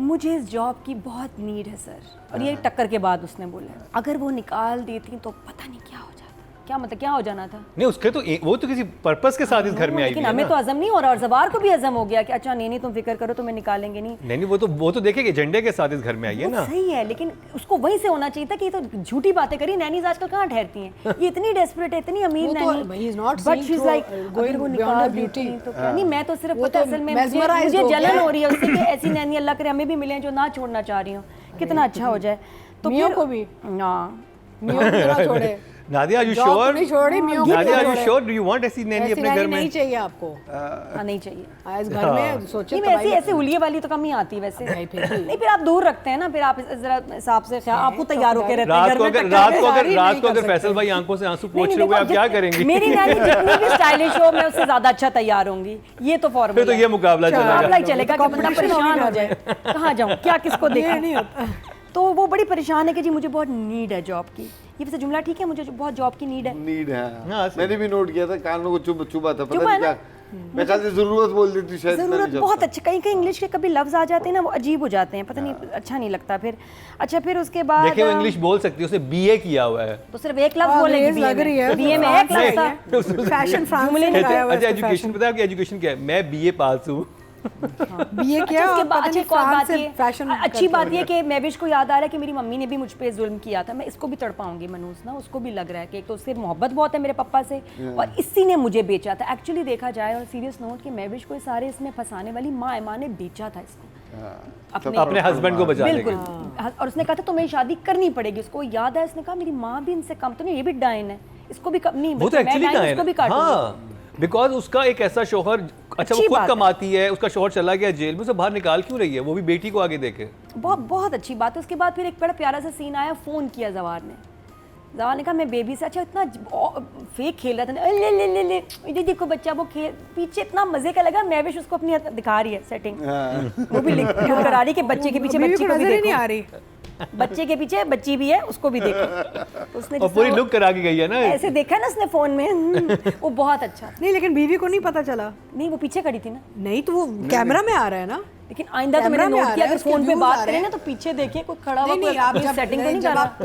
मुझे इस जॉब की बहुत नीड है सर। और ये टक्कर के बाद उसने बोला अगर वो निकाल देती तो पता नहीं क्या हो जाता। क्या मतलब क्या हो जाना था? नहीं उसके तो वो तो किसी पर्पस के साथ इस घर में आई लेकिन हुई है हमें ना। तो हजम नहीं हो रहा, और जवार को भी हजम हो गया कि अच्छा नहीं तुम फिक्र करो, तुम्हें निकालेंगे नहीं। नहीं वो तो देखें एजेंडे के साथ इस घर में आई है वो ना। सही है, लेकिन उसको वहीं से होना चाहिए था कि ये तो झूठी बातें करी। नैनीज आजकल कहाँ ठहरती हैं, ये इतनी डेस्परेट है, इतनी अमीर वो तो Naini, he is not but seeing she is through, like going अगर वो beyond निकाल her beauty। देती तो क्या नहीं। मैं तो सिर्फ वो पता तो असल में mesmerized मुझे हो जलन गया। हो रही है उससे कि ऐसी नैनी अल्लाह करे हमें भी मिले जो ना छोड़ना चाह रही हूँ, कितना अच्छा हो जाए। तो मियों फिर को भी हाँ मियों को ना छोड़े। Nadia are you job sure? नहीं छोड़ी, मियों को नादिया आर यू छोड़े। श्योर? डू यू वांट ऐसी नैनी ऐसी अपने घर नैनी में? नहीं चाहिए आपको। हाँ, नहीं चाहिए। इस घर में सोचे नहीं, तो वैसे भाई ऐसे हुलिये वाली तो कम ही आती है वैसे। नहीं, फिर भी। नहीं फिर आप दूर रखते हैं ना, फिर आप जरा हिसाब से आपको तैयार होके रहते हैं रात घर को में अगर टक्कर रात के को साथ। अगर नहीं रात कर को अगर सकते। फैसल भाई आंखों से आंसू नहीं, पोंछ नहीं, रहे हुए आप देखो, क्या करेंगी? मेरी नैनी जितनी भी स्टाइलिश हो मैं उससे ज्यादा अच्छा तैयार होंगी, ये तो फॉर्मूला फिर तो ये मुकाबला मुकाबला ही चलेगा। चलेगा कि बंदा परेशान हो जाए, कहाँ जाऊँ क्या किसको देखा नहीं होता। तो वो बड़ी परेशान है कि जी मुझे बहुत नीड है जॉब की। ये वैसे जुमला ठीक है, मुझे बहुत जॉब की नीड है। नीड है। हाँ, सही। मैंने भी नोट किया था, कानों को चुभा था, पता चुभा नहीं है ना? क्या। मैं ख्याल से जरूरत बोल देती शायद। मैं ज़रूरत नहीं बहुत जबता। अच्छे, कहीं कहीं इंग्लिश के कभी लफ्ज आ जाते हैं ना वो अजीब हो जाते हैं, पता नहीं अच्छा नहीं लगता फिर। अच्छा फिर उसके बाद देखिए वो इंग्लिश बोल सकती है, उसने बीए किया हुआ है। तो सिर्फ एक लफ्ज बोलेगी अंग्रेज लग रही है। बीए में एक लफ्ज था। फैशन फ्रांस जुमले से नहीं लगाया हुआ है अच्छा इसको एजुकेशन fashion। पता है आपकी एजुकेशन क्या है? मैं बीए पास हूँ। बीए किया अच्छा, और उसके बाद पता अच्छी नहीं एक और फ्रांस बात से ये फैशन अच्छी बात ये कि महविश को याद आ रहा है कि मेरी मम्मी ने भी मुझ पे जुल्म किया था। मैं इसको भी तड़पाऊंगी मनूस ना, उसको भी लग रहा है कि एक तो उससे मोहब्बत बहुत है मेरे पापा से, और इसी ने मुझे बेचा था। एक्चुअली देखा जाए और सीरियस नोट कि महविश को सारे इसमें फंसाने वाली माँ ने बेचा था इसको अपने हस्बैंड को बचाने बिल्कुल। के। और उसने कहा था तुम्हें शादी करनी पड़ेगी। उसको याद है उसने कहा मेरी माँ भी इनसे कम तो नहीं, ये भी डायन है, इसको भी कम नहीं, वो तो बल्कि मैं एक्चुअली डायन, उसको भी काटूंगी। हाँ बिकॉज उसका एक ऐसा शोहर, अच्छा वो अच्छी खुद बात है। कमाती है, उसका शोहर चला गया जेल में, उसे बाहर निकाल क्यों रही है? वो भी बेटी को आगे देके। बहुत बहुत अच्छी बात है। उसके बाद फिर एक बड़ा प्यारा सा सीन आया, फ़ोन किया जवार ने। जवार ने कहा मैं बेबी से, अच्छा इतना फेक खेल रहा था ना, ले ये देखो बच्चा वो खेल, पीछे इतना मजे का लगा। महविश उसको अपनी दिखा रही है सेटिंग, वो भी लिंक करा रही कि बच्चे के पीछे बीवी बच्ची को को भी नजर ही नहीं देखो, आ रही। बच्चे के पीछे बच्ची भी है उसको भी देखो। उसने और जिस पूरी तरह लुक करा के गई है ना। ऐसे देखा ना उसने फोन में, वो बहुत अच्छा था। नहीं लेकिन बीवी को नहीं पता चला। नहीं वो पीछे खड़ी थी ना, नहीं तो वो कैमरा में आ रहा है ना। लेकिन आइंदा तो मैंने कैमरा में नोट आ किया रहा है, अगर उसके फोन पे views बात आ रहे करें ना हैं। तो पीछे देखिए कोई खड़ा हुआ, नहीं आप कोई सेटिंग तो नहीं कर जब रहा। आप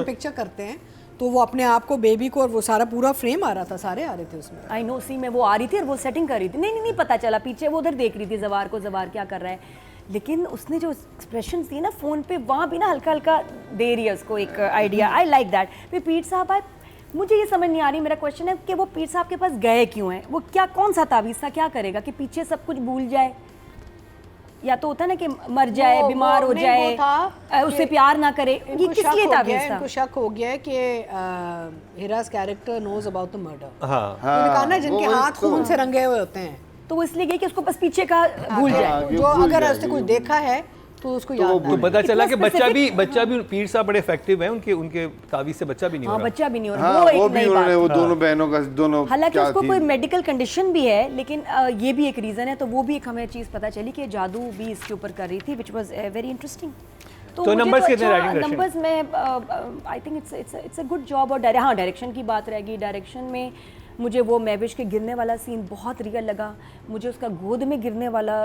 पिक्चर करते हैं तो वो अपने आप को, बेबी को, और वो सारा पूरा फ्रेम आ रहा था, सारे आ रहे थे उसमें। आई नो, सी में वो आ रही थी और वो सेटिंग कर रही थी। नहीं पता चला, पीछे वो उधर देख रही थी जवार को, जवार क्या कर रहा है। लेकिन उसने जो एक्सप्रेशन दिए ना फोन पे, वहाँ भी ना हल्का हल्का दे रही है उसको एक आइडिया। I like that. फिर पीर साहब आए, मुझे ये समझ नहीं आ रही, मेरा क्वेश्चन है कि वो पीर साहब के पास गए क्यों हैं? वो क्या, कौन सा तावीज़ था, क्या करेगा कि पीछे सब कुछ भूल जाए? या तो होता है ना कि मर जाए, वो बीमार हो नहीं, जाए, वो था उससे प्यार ना करे। ये इनको किस शक लिए हो गया तावीज़ है, था? इनको शक हो गया है कि Hira's character knows about the murder. हाँ उन्होंने कहा ना जिनके वो हाथ तो- खून से रंगे हुए होते हैं, तो वो इसलिए गई कि उसको बस पीछे का भूल जाए। हाँ, ये जो भूल अगर जाएगी, उसने कुछ वो देखा है तो उसको याद तो ना पता चला कि इतना बच्चा भी पीर साहब बड़े इफेक्टिव है, उनके तावीज से बच्चा भी नहीं हो हाँ, रहा। बच्चा भी नहीं हो रहा। हाँ वो वो एक भी नई उन्होंने, बात। वो दोनों बहनों का, दोनों हालांकि क्या उसको थी? कोई मेडिकल कंडीशन भी है, लेकिन ये भी एक रीज़न है। तो वो भी एक हमें चीज़ पता चली कि जादू भी इसके ऊपर कर रही थी, विच वाज वेरी इंटरेस्टिंग। तो numbers कितने rating दर्शन? नंबर्स में I think it's a good job. और हाँ, डायरेक्शन की बात रहेगी। डायरेक्शन में मुझे वो महविश के गिरने वाला सीन बहुत रियल लगा। मुझे उसका गोद में गिरने वाला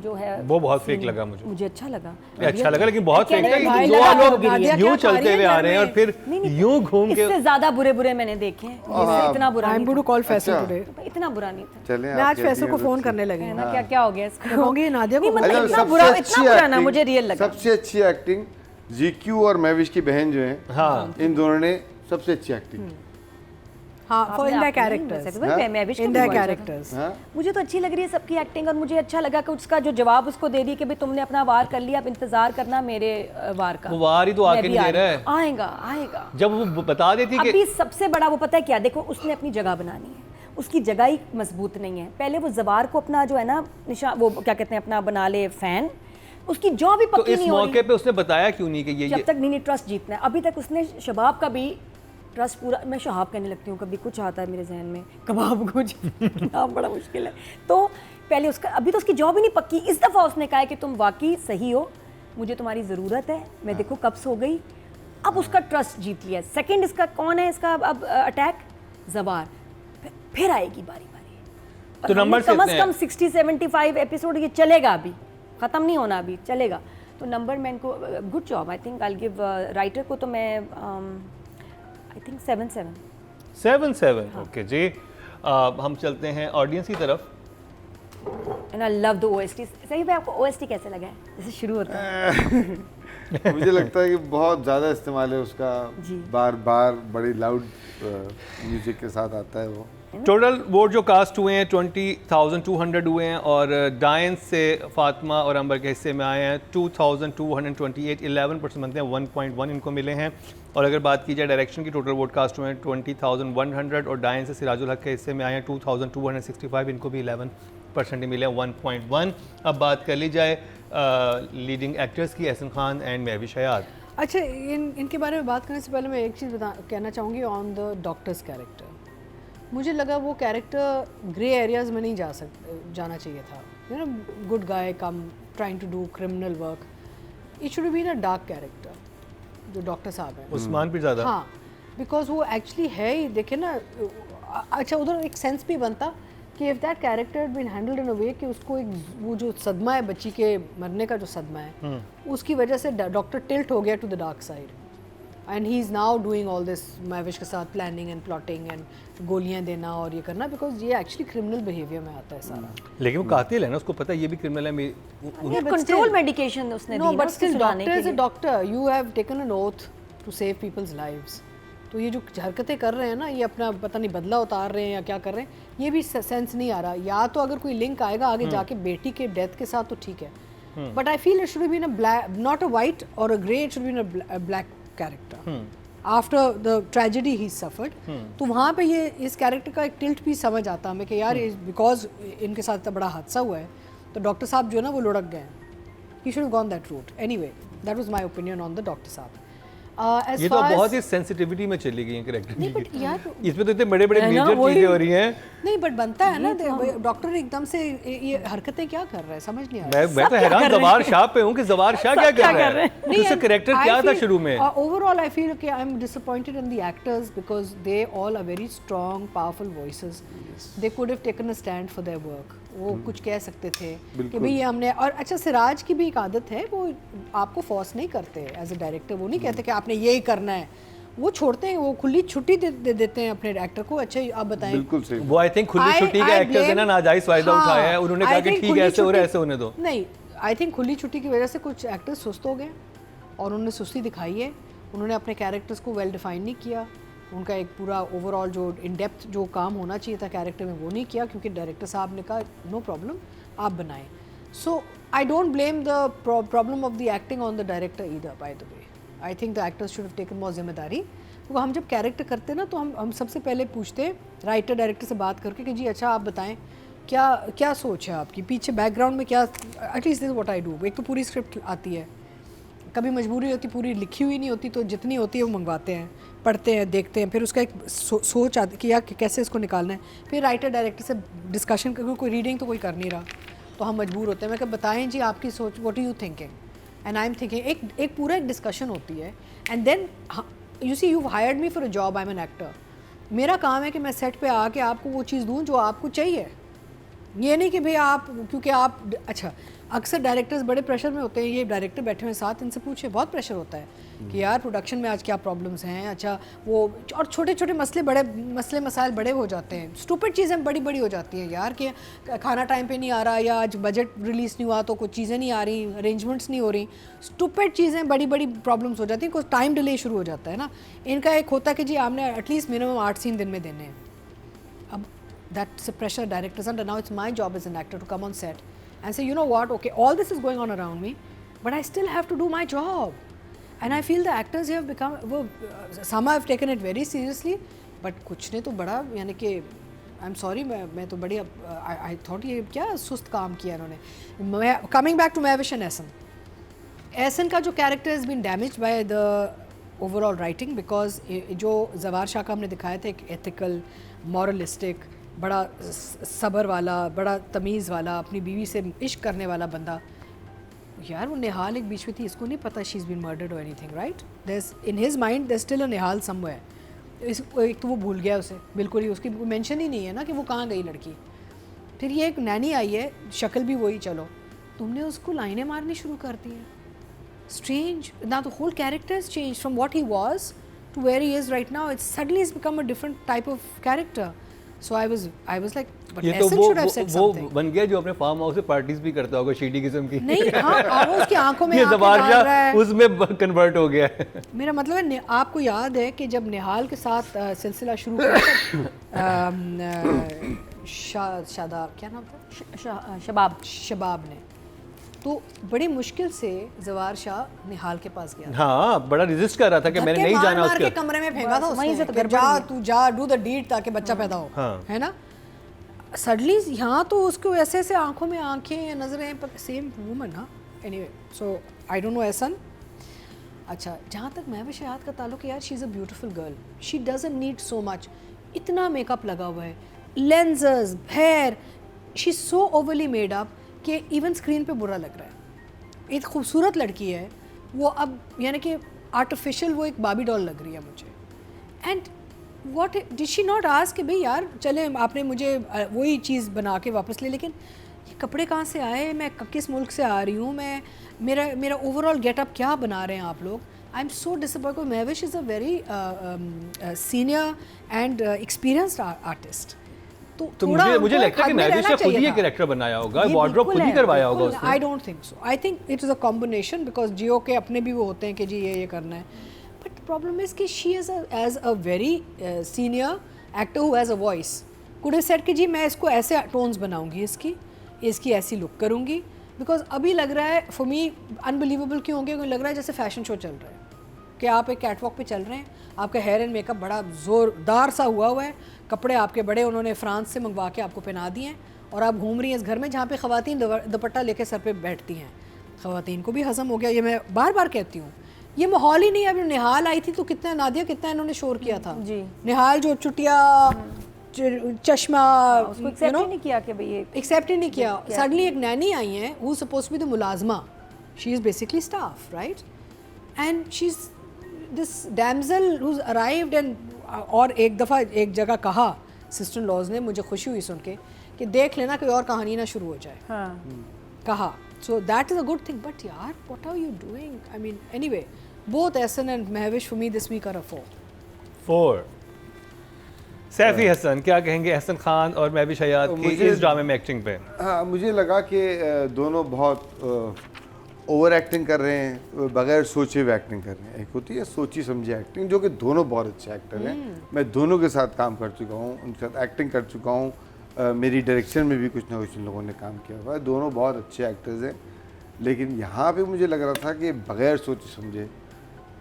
जो है वो बहुत फेक scene लगा मुझे। अच्छा लगा। अच्छा लगा, लेकिन बहुत फेक कहने है का कि भाई दो लगा लोग वो गिरी है। यूं क्या चलते खा रही हुए है आ घर रहे हैं और में? फिर यूं घूम के। इससे ज्यादा बुरे मैंने देखे हैं, इससे इतना बुरा आई एम नहीं गोइंग टू कॉल फैसल अच्छा। टुडे। था। इतना बुरा नहीं था। चलें, मैं आप आज कहती फैसल हैं को तो फोन ठीक। करने लगी है हूँ। ना, क्या हो गया इसको? मैं कहूँगी नादिया को नहीं, मतलब अच्छा, इतना सबसे बुरा, अच्छी इतना बुरा ना, acting- मुझे रियल लगा। सबसे अच्छी एक्टिंग जीक्यू और महविश की बहन जो है, हाँ इन दोनों ने सबसे अच्छी एक्टिंग। हाँ, फॉर इन द आपने कैरेक्टर्स, नहीं बोल सकते, मैं विश इन को भी द बोल सकता। कैरेक्टर्स। हाँ मुझे तो अच्छी लग रही है सबकी एक्टिंग। और मुझे अच्छा लगा कि उसका जो जवाब उसको दे दी कि भाई तुमने अपना वार कर लिया, अब इंतजार करना मेरे वार का। वो वार ही तो मैं आके भी नहीं आ दे रहा रही है। हूँ। आएगा आएगा। जब वो बता देती कि अभी सबसे बड़ा वो पता है क्या, देखो उसने अपनी जगह बनानी है, उसकी जगह ही मजबूत नहीं है। पहले वो जवार को अपना जो है ना निशान, वो क्या कहते हैं, अपना बना ले फैन, उसकी जॉब ही तो पक्की इस नहीं हो मौके रही पे उसने बताया क्यों नहीं कि जब तक नहीं ट्रस्ट जीतना है। अभी तक उसने शबाब का भी ट्रस्ट पूरा, मैं शहाब कहने लगती हूँ, कभी कुछ आता है मेरे जहन में, कबाब कुछ नाम बड़ा मुश्किल है। तो पहले उसका, अभी तो उसकी जॉब ही नहीं पक्की, इस दफ़ा उसने कहा है कि तुम वाकई सही हो, मुझे तुम्हारी ज़रूरत है, मैं देखो कब सो गई। अब उसका ट्रस्ट जीत लिया। सेकंड इसका कौन है इसका अब अटैक? ज़वार। फिर आएगी बारी बारी। तो नंबर कम कितने से हैं? कम 60-75 एपिसोड ये चलेगा, अभी ख़त्म नहीं होना, अभी चलेगा। तो नंबर मैं इनको, good job, I think I give writer को तो मैं आई थिंक 7-7। 7-7 ओके जी। हम चलते हैं ऑडियंस की तरफ। And I love the OST. सही में आपको ओएसटी कैसे लगा है जैसे शुरू होता है? मुझे लगता है कि बहुत ज़्यादा इस्तेमाल है उसका, जी। बार बार बड़ी लाउड म्यूजिक के साथ आता है वो। टोटल वोट जो कास्ट हुए हैं 20,200 हुए हैं और डायंस से फातिमा और अंबर के हिस्से में आए हैं 2,228, 11% बनते हैं, 1.1 इनको मिले हैं। और अगर बात की जाए डायरेक्शन की, टोटल वोट कास्ट हुए हैं 20,100 और डायंस से सिराजुल हक के हिस्से में आए हैं 2,265, इनको भी 11% ही मिले हैं, 1.1। अब बात कर ली जाए लीडिंग एक्टर्स की, एहसन खान एंड महविश हयात। अच्छा, इनके बारे में बात करने से पहले मैं एक चीज़ कहना चाहूँगी ऑन द डॉक्टर्स कैरेक्टर। मुझे लगा वो कैरेक्टर ग्रे एरियाज़ में नहीं जाना चाहिए था। You know, good guy come trying to do criminal work, it should be a dark character जो डॉक्टर साहब हैं। उस्मान भी ज़्यादा, हाँ, बिकॉज वो एक्चुअली है ही, देखे ना। अच्छा, उधर एक सेंस भी बनता कि if that character been handled in a way कि उसको एक वो जो सदमा है, बच्ची के मरने का जो सदमा है, उसकी वजह से डॉक्टर टिल्ट हो गया to the dark side and he is now doing all this Mahwish के साथ प्लानिंग एंड प्लॉटिंग एंड गोलियां देना और ये करना, बिकॉज ये एक्चुअली क्रिमिनल बिहेवियर में आता है सारा। लेकिन वो कातिल है ना, उसको पता है ये भी क्रिमिनल है। कंट्रोल मेडिकेशन उसने नो, दी बट ना स्टिल उसको सुलाने डॉक्टर के इज अ लिए। Doctor, you have taken an oath to save peoples lives. तो ये जो हरकतें कर रहे हैं ना, ये अपना पता नहीं बदला उतार रहे हैं या क्या कर रहे हैं, ये भी सेंस नहीं आ रहा। या तो अगर कोई लिंक आएगा आगे जाके बेटी के डेथ के साथ तो ठीक है, but I feel it should be in a black, not a white or a grey, it should be in a black character after the tragedy he suffered. तो वहाँ पे ये इस कैरेक्टर का एक टिल्ट भी समझ आता हमें कि यार बिकॉज इनके साथ इतना बड़ा हादसा हुआ है तो डॉक्टर साहब जो है ना वो लुढ़क गए हैं। He should have gone that route. Anyway, that was my opinion on the doctor साहब। ये तो बहुत ही सेंसिटिविटी में चली गई है कैरेक्टर नहीं, बट यार इसमें तो इतने बड़े बड़े है ना, मेजर वही। चीजें हो रही हैं। नहीं, बट बनता है ना, डॉक्टर एकदम से ये हरकतें क्या कर रहा है समझ नहीं आ रहा। मैं तो हैरान जवार शाह पे हूँ कि जवार शाह क्या कर रहा है। नहीं, उसका कैरेक्टर क्या था शुरू में? ओवरऑल आई फील कि I am disappointed in the actors because they all are very strong powerful voices. They could have taken a stand for their work. वो कुछ कह सकते थे कि भाई ये हमने। और अच्छा, सिराज की भी एक आदत है, वो आपको फोर्स नहीं करते एज अ डायरेक्टर। वो नहीं कहते कि आपने यही करना है, वो छोड़ते हैं, वो खुली छुट्टी दे देते हैं अपने एक्टर को। अच्छा, आप बताएं। बिल्कुल सही। वो आई थिंक खुली छुट्टी का एक्टर्स है ना, नाजायज फायदा उठाया है। उन्होंने कहा कि ठीक है, ऐसे हो रहा है, ऐसे होने दो। नहीं, आई थिंक खुली छुट्टी की वजह से कुछ एक्टर्स सुस्त हो गए और उन्होंने सुस्ती दिखाई है। उन्होंने अपने कैरेक्टर्स को वेल डिफाइन नहीं किया। उनका एक पूरा ओवरऑल जो इन डेप्थ जो काम होना चाहिए था कैरेक्टर में वो नहीं किया, क्योंकि डायरेक्टर साहब ने कहा नो प्रॉब्लम, आप बनाएं। So I don't blame the problem of the acting on the director either, by the way. I think the actors should have taken more जिम्मेदारी। तो हम जब कैरेक्टर करते हैं ना, तो हम सबसे पहले पूछते हैं राइटर डायरेक्टर से बात करके कि जी अच्छा आप बताएं क्या सोच है आपकी, पीछे बैकग्राउंड में क्या। At least this what I do. एक तो पूरी स्क्रिप्ट आती है, कभी मजबूरी होती पूरी लिखी हुई नहीं होती, तो जितनी होती है वो मंगवाते हैं, पढ़ते हैं, देखते हैं, फिर उसका एक सोच आती कि यार कैसे इसको निकालना है। फिर राइटर डायरेक्टर से डिस्कशन करके, कोई रीडिंग तो कोई कर नहीं रहा, तो हम मजबूर होते हैं। मैं कहा बताएं जी आपकी सोच, what are you thinking, and I am thinking. एक पूरा एक डिस्कशन होती है। And then you see you hired me for a job, I am an actor. मेरा काम है कि मैं सेट पे आके आपको वो चीज़ दूँ जो आपको चाहिए। ये नहीं कि भाई आप, क्योंकि आप अच्छा, अक्सर डायरेक्टर्स बड़े प्रेशर में होते हैं। ये डायरेक्टर बैठे हुए साथ, इनसे पूछे, बहुत प्रेशर होता है कि यार प्रोडक्शन में आज क्या प्रॉब्लम्स हैं। अच्छा वो, और छोटे छोटे मसले मसाइल बड़े हो जाते हैं, स्टूपिड चीज़ें बड़ी बड़ी हो जाती हैं यार, कि खाना टाइम पे नहीं आ रहा, या आज बजट रिलीज़ नहीं हुआ तो कुछ चीज़ें नहीं आ रही, अरेंजमेंट्स नहीं हो रही, स्टूपिड चीज़ें बड़ी बड़ी प्रॉब्लम्स हो जाती हैं, कुछ टाइम डिले शुरू हो जाता है ना। इनका एक होता है कि जी आपने एटलीस्ट मिनिमम 8 सीन दिन में देने हैं। अब that's a pressure directors under. Now it's my job as an actor to come on set and say, you know what, okay, all this is going on around me, but I still have to do my job. And I feel the actors have become, some have taken it very seriously, but कुछ ने तो बड़ा, यानी कि I'm sorry, मैं तो बड़ी I thought ये क्या सुस्त काम किया इन्होंने। Coming back to Mahwish and Ehsan, Ehsan का जो character has been damaged by the overall writing because जो जवार शाह का हमने दिखाया था एक एथिकल मॉरलिस्टिक बड़ा सब्र वाला बड़ा तमीज़ वाला अपनी बीवी से इश्क करने वाला बंदा, यार वो निहाल एक बीच में थी, इसको नहीं पता शी इज़ बीन मर्डर्ड और anything right, there in his mind there still a Nihal somewhere. एक तो वो भूल गया उसे बिल्कुल ही, उसकी मेंशन ही नहीं है ना कि वो कहाँ गई लड़की। फिर ये एक नैनी आई है, शक्ल भी वही, चलो तुमने उसको लाइनें मारनी शुरू कर दी हैं। Strange, now the whole character has changed from what he was to where he is right now. It's suddenly has become a different type of character. So I was like, but ये तो Essen should have said वो something. बन गया जो अपने farm house से parties भी करता होगा शीटी किस्म की। नहीं, हाँ, वो उसकी आंखों में ये आंखें जवार डाल रहा शाह है। उसमें कन्वर्ट हो गया है। मेरा मतलब है आपको याद है कि जब निहाल के साथ सिलसिला शुरू किया था शादाब, क्या नाम था, शबाब ने, तो बड़ी मुश्किल से जवार शाह निहाल के पास गया। हाँ, बड़ा रेजिस्ट कर रहा था कि मैंने नहीं जाना मार के उसके। कमरे में फेंका था वहीं से तो उसने, जा तू जा डू द डीड ताकि बच्चा पैदा हो, हाँ। है ना। सडनली यहाँ तो उसको ऐसे ऐसे आंखों में आंखें नजरें, पर सेम वुमन। हाँ, anyway, so I don't know Ehsan. अच्छा, जहाँ तक महविश हयात का ताल्लुक है, यार she is a beautiful girl, she doesn't need so much. इतना मेकअप लगा हुआ है, lenses, hair, she is so overly made up कि इवन स्क्रीन पे बुरा लग रहा है। एक खूबसूरत लड़की है वो, अब यानी कि आर्टिफिशियल वो एक बाबी डॉल लग रही है मुझे। And what did she not ask कि भाई यार चले आपने मुझे वही चीज़ बना के वापस ले, लेकिन ये कपड़े कहाँ से आए, मैं किस मुल्क से आ रही हूँ, मैं मेरा ओवरऑल गेटअप क्या बना रहे हैं आप लोग। I am so disappointed. Mahwish is a very senior and experienced artist. तो मुझे लगता है कि महविश ने खुद ही ये कैरेक्टर बनाया होगा, वार्डरोब खुद ही करवाया होगा उसने। I don't think so, I think it is a combination because जियो के अपने भी वो होते हैं कि जी ये करना है। बट प्रॉब्लम इज़ कि she is as a very senior actor who has a voice could have said कि जी मैं इसको ऐसे टोन्स बनाऊंगी, इसकी ऐसी लुक करूंगी। बिकॉज अभी लग रहा है फॉर मी अनबिलीवेबल क्यों होंगे, लग रहा है जैसे फैशन शो चल रहा है कि आप एक कैटवॉक पे चल रहे हैं, आपका हेयर एंड मेकअप बड़ा ज़ोरदार सा हुआ है, कपड़े आपके बड़े उन्होंने फ्रांस से मंगवा के आपको पहना दिए हैं, और आप घूम रही हैं इस घर में जहाँ पे ख़वातीन दुपट्टा लेके सर पे बैठती हैं। ख़वातीन को भी हज़म हो गया, ये मैं बार बार कहती हूँ, ये माहौल ही नहीं है। अभी निहाल आई थी तो कितना नादिया कितना इन्होंने शोर किया था जी। निहाल जो चुटिया चश्मा, उसको एक्सेप्ट ही नहीं किया कि भाई ये एक्सेप्ट ही नहीं किया। सडनली एक नैनी आई है who suppose to be the मुलाजमा, she is basically staff right, and she is this damsel who's arrived and, और एक दफ़ा एक जगह कहा सिस्टर लॉज ने, मुझे खुशी हुई सुन के कि देख लेना कोई और कहानी ना शुरू हो जाए। हाँ। कहा, so that is a good thing. But यार what are you doing, I mean anyway both Ehsan and Mahwish for me this week are a 4। Saifi Hasan, क्या कहेंगे एहसन खान और महविश हयात की इस ड्रामे में एक्टिंग पे? हाँ, मुझे लगा कि दोनों बहुत ओवर एक्टिंग कर रहे हैं, बगैर सोचे हुए एक्टिंग कर रहे हैं। एक होती है सोची समझी एक्टिंग, जो कि दोनों बहुत अच्छे एक्टर हैं। मैं दोनों के साथ काम कर चुका हूँ, उनके साथ एक्टिंग कर चुका हूँ, मेरी डायरेक्शन में भी कुछ ना कुछ इन लोगों ने काम किया हुआ है। दोनों बहुत अच्छे एक्टर्स हैं, लेकिन यहाँ पे मुझे लग रहा था कि बगैर सोचे समझे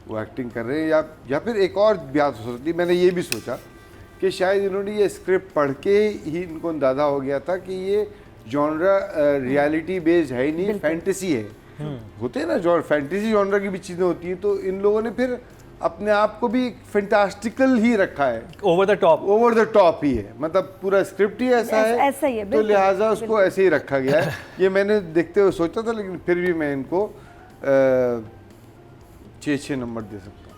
वो एक्टिंग कर रहे हैं, या फिर एक और बात हो सकती। मैंने ये भी सोचा कि शायद इन्होंने ये स्क्रिप्ट पढ़ के ही इनको अंदाज़ा हो गया था कि ये जॉनरा रियलिटी बेस्ड है ही नहीं, फैंटेसी है। होते हैं ना जो फैंटेसी जॉनरा की भी चीज़ें होती हैं, तो इन लोगों ने फिर अपने आप को भी फैंटास्टिकल ही रखा है, ओवर द टॉप ही है, मतलब पूरा स्क्रिप्ट ही ऐसा है, ऐसा ही है, तो लिहाजा उसको ऐसे ही रखा गया है। ये मैंने देखते हुए सोचा था, लेकिन फिर भी मैं इनको 6 नंबर दे सकता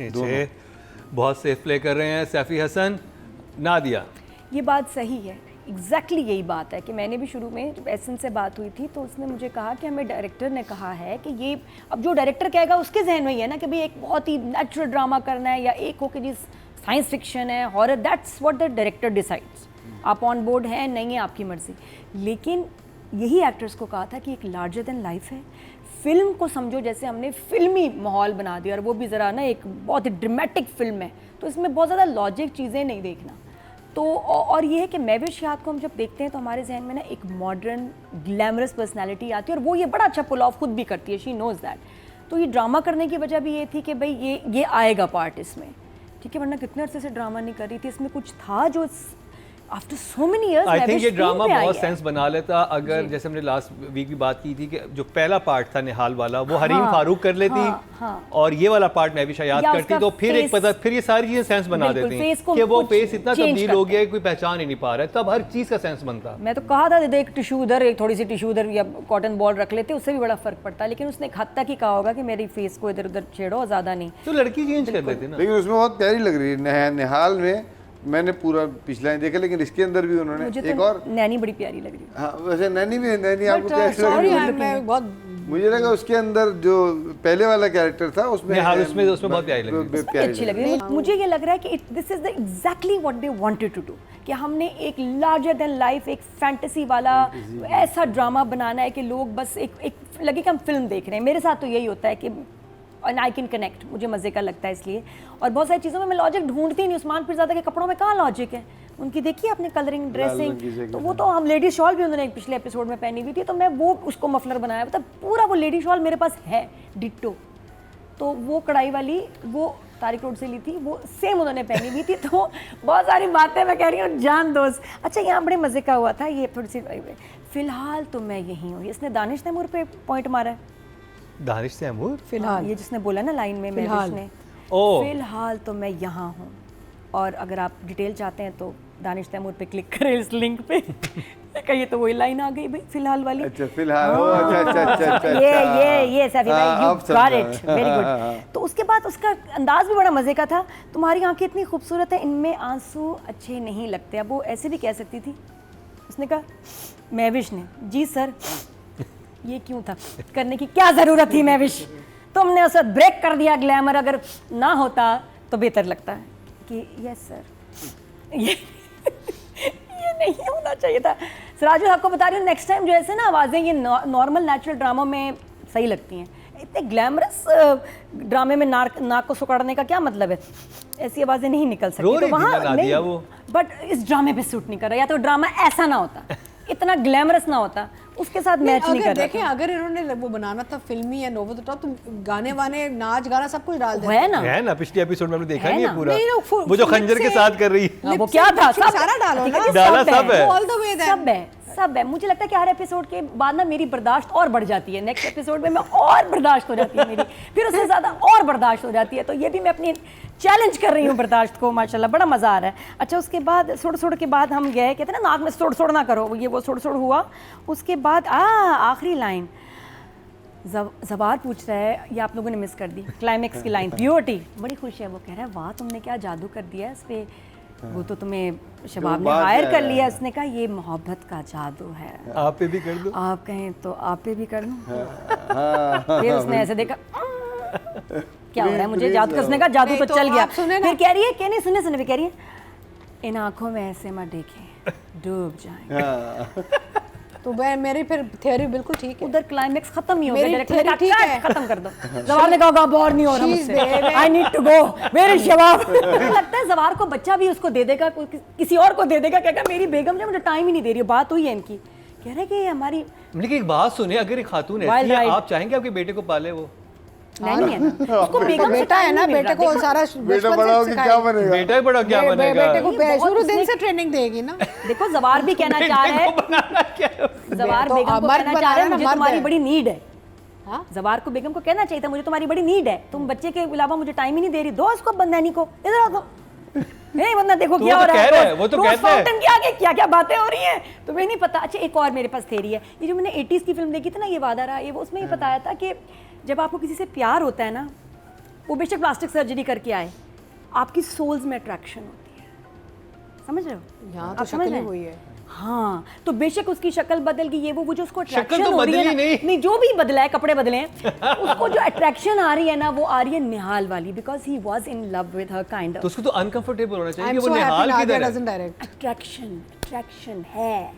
हूँ। बहुत सेफ प्ले कर रहे हैं सैफी हसन। नादिया, ये बात सही है, एग्जैक्टली यही बात है कि मैंने भी शुरू में जब एहसन से बात हुई थी तो उसने मुझे कहा कि हमें डायरेक्टर ने कहा है कि ये अब जो डायरेक्टर कहेगा उसके जहन में ही है ना कि भाई एक बहुत ही नेचुरल ड्रामा करना है या एक हो कि जी साइंस फिक्शन है, horror, that's what the director decides. आप ऑन बोर्ड हैं नहीं है आपकी मर्जी। लेकिन यही एक्टर्स को कहा था कि एक लार्जर देन लाइफ है, फिल्म को समझो जैसे हमने फिल्मी माहौल बना दिया, और वो भी ज़रा ना एक बहुत ही ड्रामेटिक फिल्म है, तो इसमें बहुत ज़्यादा लॉजिक चीज़ें नहीं देखना। तो और ये है कि महविश हयात को हम जब देखते हैं तो हमारे जहन में ना एक मॉडर्न ग्लैमरस पर्सनालिटी आती है, और वो ये बड़ा अच्छा पुल ऑफ खुद भी करती है, शी नोज़ दैट। तो ये ड्रामा करने की वजह भी ये थी कि भाई ये आएगा पार्ट इसमें, ठीक है, वरना कितने अरसे से ड्रामा नहीं कर रही थी। इसमें कुछ था जो after so many years I think ये ड्रामा बहुत सेंस बना लेता अगर जैसे हमने लास्ट वीक भी बात की थी कि जो पहला पार्ट था निहाल वाला वो हरीम फारूक कर लेती और ये वाला पार्ट मैं भी शायद करती तो फिर एक पता फिर ये सारी चीजें सेंस बना देती कि वो फेस इतना तब्दील हो गया है कोई पहचान ही नहीं पा रहा है, तब हर चीज का सेंस बनता। मैं तो कहा था देख टिश्यू उधर, एक थोड़ी सी टिश्यू उधर या कॉटन बॉल रख लेते उससे भी बड़ा फर्क पड़ता, लेकिन उसने एक हद तक ही कहा होगा कि मेरी फेस को इधर उधर छेड़ो, ज्यादा नहीं। तो लड़की चेंज कर लेती ना, लेकिन उसमें बहुत प्यारी लग रही है। निहाल में मैंने पूरा पिछला नहीं देखा, लेकिन इसके अंदर भी उन्होंने मुझे एक तो और नैनी बड़ी प्यारी लग रही है। हाँ वैसे नैनी भी, नैनी आपको कैसी लग सॉरी रही यार, है? मैं बहुत मुझे लगा उसके अंदर जो पहले वाला कैरेक्टर था उसमें निहाल उसमें बहुत प्यारी लगी, बड़ी अच्छी लग रही है। मुझे ये लग रहा है कि this is the exactly what they wanted to do, कि हमने एक लार्जर देन लाइफ, एक फैंटेसी वाला ऐसा ड्रामा बनाना है कि लोग बस एक लगे कि हम फिल्म देख रहे हैं। मेरे साथ तो यही होता है कि एंड आई कैन कनेक्ट, मुझे मज़े का लगता है इसलिए। और बहुत सारी चीज़ों में मैं लॉजिक ढूंढती नहीं, उस्मान फिरज़ादा के कपड़ों में कहाँ लॉजिक है, उनकी देखिए आपने कलरिंग, ड्रेसिंग, तो वो तो हम लेडी शॉल भी उन्होंने पिछले एपिसोड में पहनी हुई थी, तो मैं वो उसको मफलर बनाया, मतलब पूरा वो लेडी शॉल मेरे पास है डिट्टो। तो वो कढ़ाई वाली वो तारिक रोड से ली थी, वो सेम उन्होंने पहनी हुई थी। तो बहुत सारी बातें मैं कह रही हूँ जान दोस्त। अच्छा यहाँ बड़े मज़े का हुआ था ये थोड़ी सी, फिलहाल तो मैं यहीं हूँ, इसने दानिश तैमूर पे पॉइंट मारा है। दानिश तैमूर फिलहाल ये जिसने बोला ना लाइन में फिलहाल। ने ओह। फिलहाल तो मैं यहाँ हूँ, और अगर आप डिटेल चाहते हैं तो दानिश तैमूर पे क्लिक करें इस लिंक पे। कहिए तो वही लाइन आ गई भाई फिलहाल वाली। अच्छा फिलहाल, अच्छा ये सैफी भाई, हाँ, यू अब समझा। Got it, very good. तो उसके बाद उसका अंदाज भी बड़ा मजे का था, तुम्हारी आंखें इतनी खूबसूरत है, इनमें आंसू अच्छे नहीं लगते। अब वो ऐसे भी कह सकती थी, उसने कहा महविश ने, जी सर ये क्यों था करने की, क्या ज़रूरत थी महविश, तुमने उसे ब्रेक कर दिया, ग्लैमर अगर ना होता तो बेहतर लगता है कि यस सर ये नहीं होना चाहिए था। सराजुल आपको बता रही हूँ नेक्स्ट टाइम जो ऐसे ना आवाज़ें ये नॉर्मल नेचुरल ड्रामों में सही लगती हैं, इतने ग्लैमरस ड्रामे में नाक को सुकड़ने का क्या मतलब है, ऐसी आवाज़ें नहीं निकल सकती। तो वहाँ नहीं, बट इस ड्रामे पे सूट नहीं कर रहा, या तो ड्रामा ऐसा ना होता, इतना ग्लैमरस ना होता, उसके साथ मैच नहीं कर रहा। देखें अगर इन्होंने वो बनाना था फिल्मी या नोवो तो तुम गाने वाने नाच गाना सब कुछ डाल देते है ना पिछले एपिसोड में हमने देखा नहीं है पूरा, नहीं, वो जो खंजर के साथ कर रही है वो क्या था, सब सारा डालो ना, डाला सब है, ऑल द वे सब है। मुझे लगता है कि हर एपिसोड के बाद ना मेरी बर्दाश्त और बढ़ जाती है, नेक्स्ट एपिसोड में मैं और बर्दाश्त हो जाती है मेरी, फिर उससे ज़्यादा और बर्दाश्त हो जाती है। तो ये भी मैं अपनी चैलेंज कर रही हूँ बर्दाश्त को, माशाल्लाह बड़ा मज़ा आ रहा है। अच्छा उसके बाद सुड़ के बाद हम गए, कहते हैं ना नाक में सुड़ ना करो, ये वो सुड़ हुआ। उसके बाद आखिरी लाइन ज़बार पूछ रहा है, ये आप लोगों ने मिस कर दी, क्लाइमेक्स की लाइन प्योरिटी, बड़ी खुश है, वो कह रहा है वाह तुमने क्या जादू कर दिया इस पे, वो तो तुम्हें शबाब ने हायर कर लिया। उसने कहा ये मोहब्बत का जादू है, आप पे भी कर दो, आप कहें तो आप पे भी कर दूं। फिर उसने ऐसे देखा क्या हो रहा है मुझे, जादू, उसने कहा जादू तो चल गया। फिर कह रही है कि नहीं, सुने फिर कह रही है इन आंखों में ऐसे मत देखें डूब जाएं। तो मेरी फिर थ्योरी बिल्कुल ठीक है, उधर क्लाइमेक्स खत्म ही हो मेरी गया, theory ठीक है, खत्म कर दो। जवार ने कहा बोर नहीं हो रहा मुझसे, I need to go, where is Shabab. मुझे लगता है जवार को बच्चा भी उसको दे देगा, किसी और को दे देगा, कहेगा मेरी बेगम ने मुझे टाइम ही नहीं दे रही। बात हुई है इनकी, कह रहे कि हमारी, लेकिन एक बात सुने, अगर एक खातून ऐसी है, आप चाहेंगे आपके बेटे को पाले वो नहीं है ना, उसको बेगम से बेटा है ना, बेटे को सारा बेटा बड़ा होकर क्या बनेगा, बेटा बड़ा क्या बनेगा, बेटे को शुरू दिन से ट्रेनिंग देगी ना। देखो जवार भी कहना चाह रहा है, जवार बेगम को कहना चाह रहा है मुझे तुम्हारी बड़ी नीड है। जवार को बेगम को कहना चाहिए था मुझे तुम्हारी बड़ी नीड है, तुम बच्चे के अलावा मुझे टाइम ही नहीं दे रही, दो उसको बंदानी को, इधर आ दो। नहीं बंदा देखो क्या हो रहा है, वो तो कहता है फाउंटेन के आगे क्या क्या बातें हो रही हैं, तुम्हें नहीं पता। अच्छा एक और मेरे पास थ्योरी है, ये जो मैंने 80s की फिल्म देखी थी ना, ये वादा रहा, ये वो उसमें ही बताया था कि जब आपको किसी से प्यार होता है ना, वो बेशक प्लास्टिक सर्जरी करके आए, आपकी सोल्स में अट्रैक्शन होती है, समझ रहे हो? यहाँ तो शक्ल ही वही है। हाँ तो बेशक उसकी शक्ल बदल गई, ये वो जो उसको अट्रैक्शन तो हो रही है ना, नहीं जो भी बदला है, कपड़े बदले हैं, उसको जो अट्रैक्शन आ रही है ना, वो आ रही है निहाल वाली, because he was in love with her kind of. तो उसको तो अनकंफर्टेबल होना चाहिए कि वो निहाल किधर है। अट्रैक्शन है,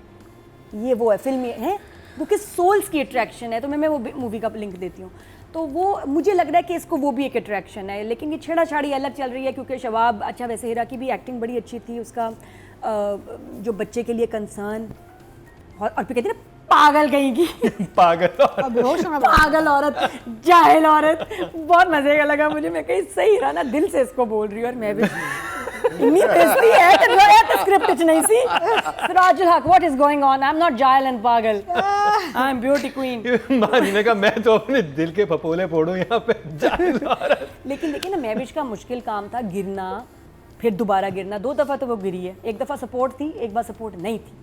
ये वो है फिल्म है, वो किस सोल्स की अट्रैक्शन है। तो मैं वो मूवी का लिंक देती हूँ, तो वो मुझे लग रहा है कि इसको वो भी एक अट्रैक्शन है। लेकिन ये छेड़ाछाड़ी अलग चल रही है, क्योंकि शबाब, अच्छा वैसे हीरा की भी एक्टिंग बड़ी अच्छी थी, उसका जो बच्चे के लिए कंसर्न, और फिर कहती है ना पागल कहेंगी पागल औरत, जाहिल औरत, बहुत मजे का लगा मुझे। मैं कहीं सही रहा ना, दिल से इसको बोल रही हूँ, और मैं भी इन्नी बेइज्जती है कि जो है तो स्क्रिप्ट च नहीं सी सिराजुल हक what is going on I am not जायल एंड पागल आई एम ब्यूटी क्वीन मानी ने कहा मैं तो अपने दिल के फपोले फोड़ूं यहाँ पे जाहिल औरत। लेकिन देखिए ना महविश का मुश्किल काम था गिरना फिर दोबारा गिरना 2 दफ़ा तो वो गिरी है एक दफ़ा सपोर्ट थी एक बार सपोर्ट नहीं थी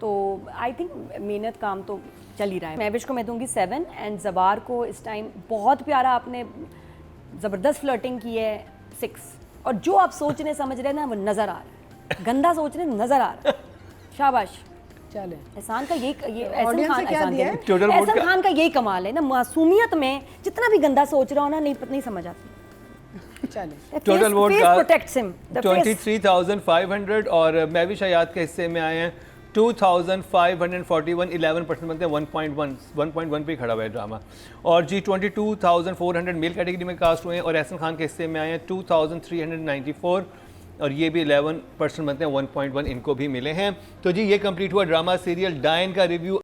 तो आई थिंक मेहनत काम तो चल ही रहा है महविश को मैं दूंगी 7 एंड ज़बार को इस टाइम बहुत प्यारा आपने ज़बरदस्त फ्लर्टिंग की है 6 और जो आप सोच रहे समझ रहे हैं ना वो नज़र आ रहा है गंदा सोच रहे नज़र आ रहा है शाबाश चले एहसान का ये Audience ने क्या दिया है? Total खान का यही कमाल है ना मासूमियत में जितना भी गंदा सोच रहा हो ना नहीं समझ आती चले टोटल वोट प्रोटेक्ट्स हिम 23,500 और महविश हयात के हिस्से में आए हैं 2,541 11% बनते हैं 1.1 पे खड़ा हुआ है ड्रामा और जी 22,400 मेल कैटेगरी में कास्ट हुए हैं और एहसन खान के हिस्से में आए हैं 2,394 और ये भी 11% बनते हैं 1.1 इनको भी मिले हैं। तो जी ये कंप्लीट हुआ ड्रामा सीरियल डायन का रिव्यू।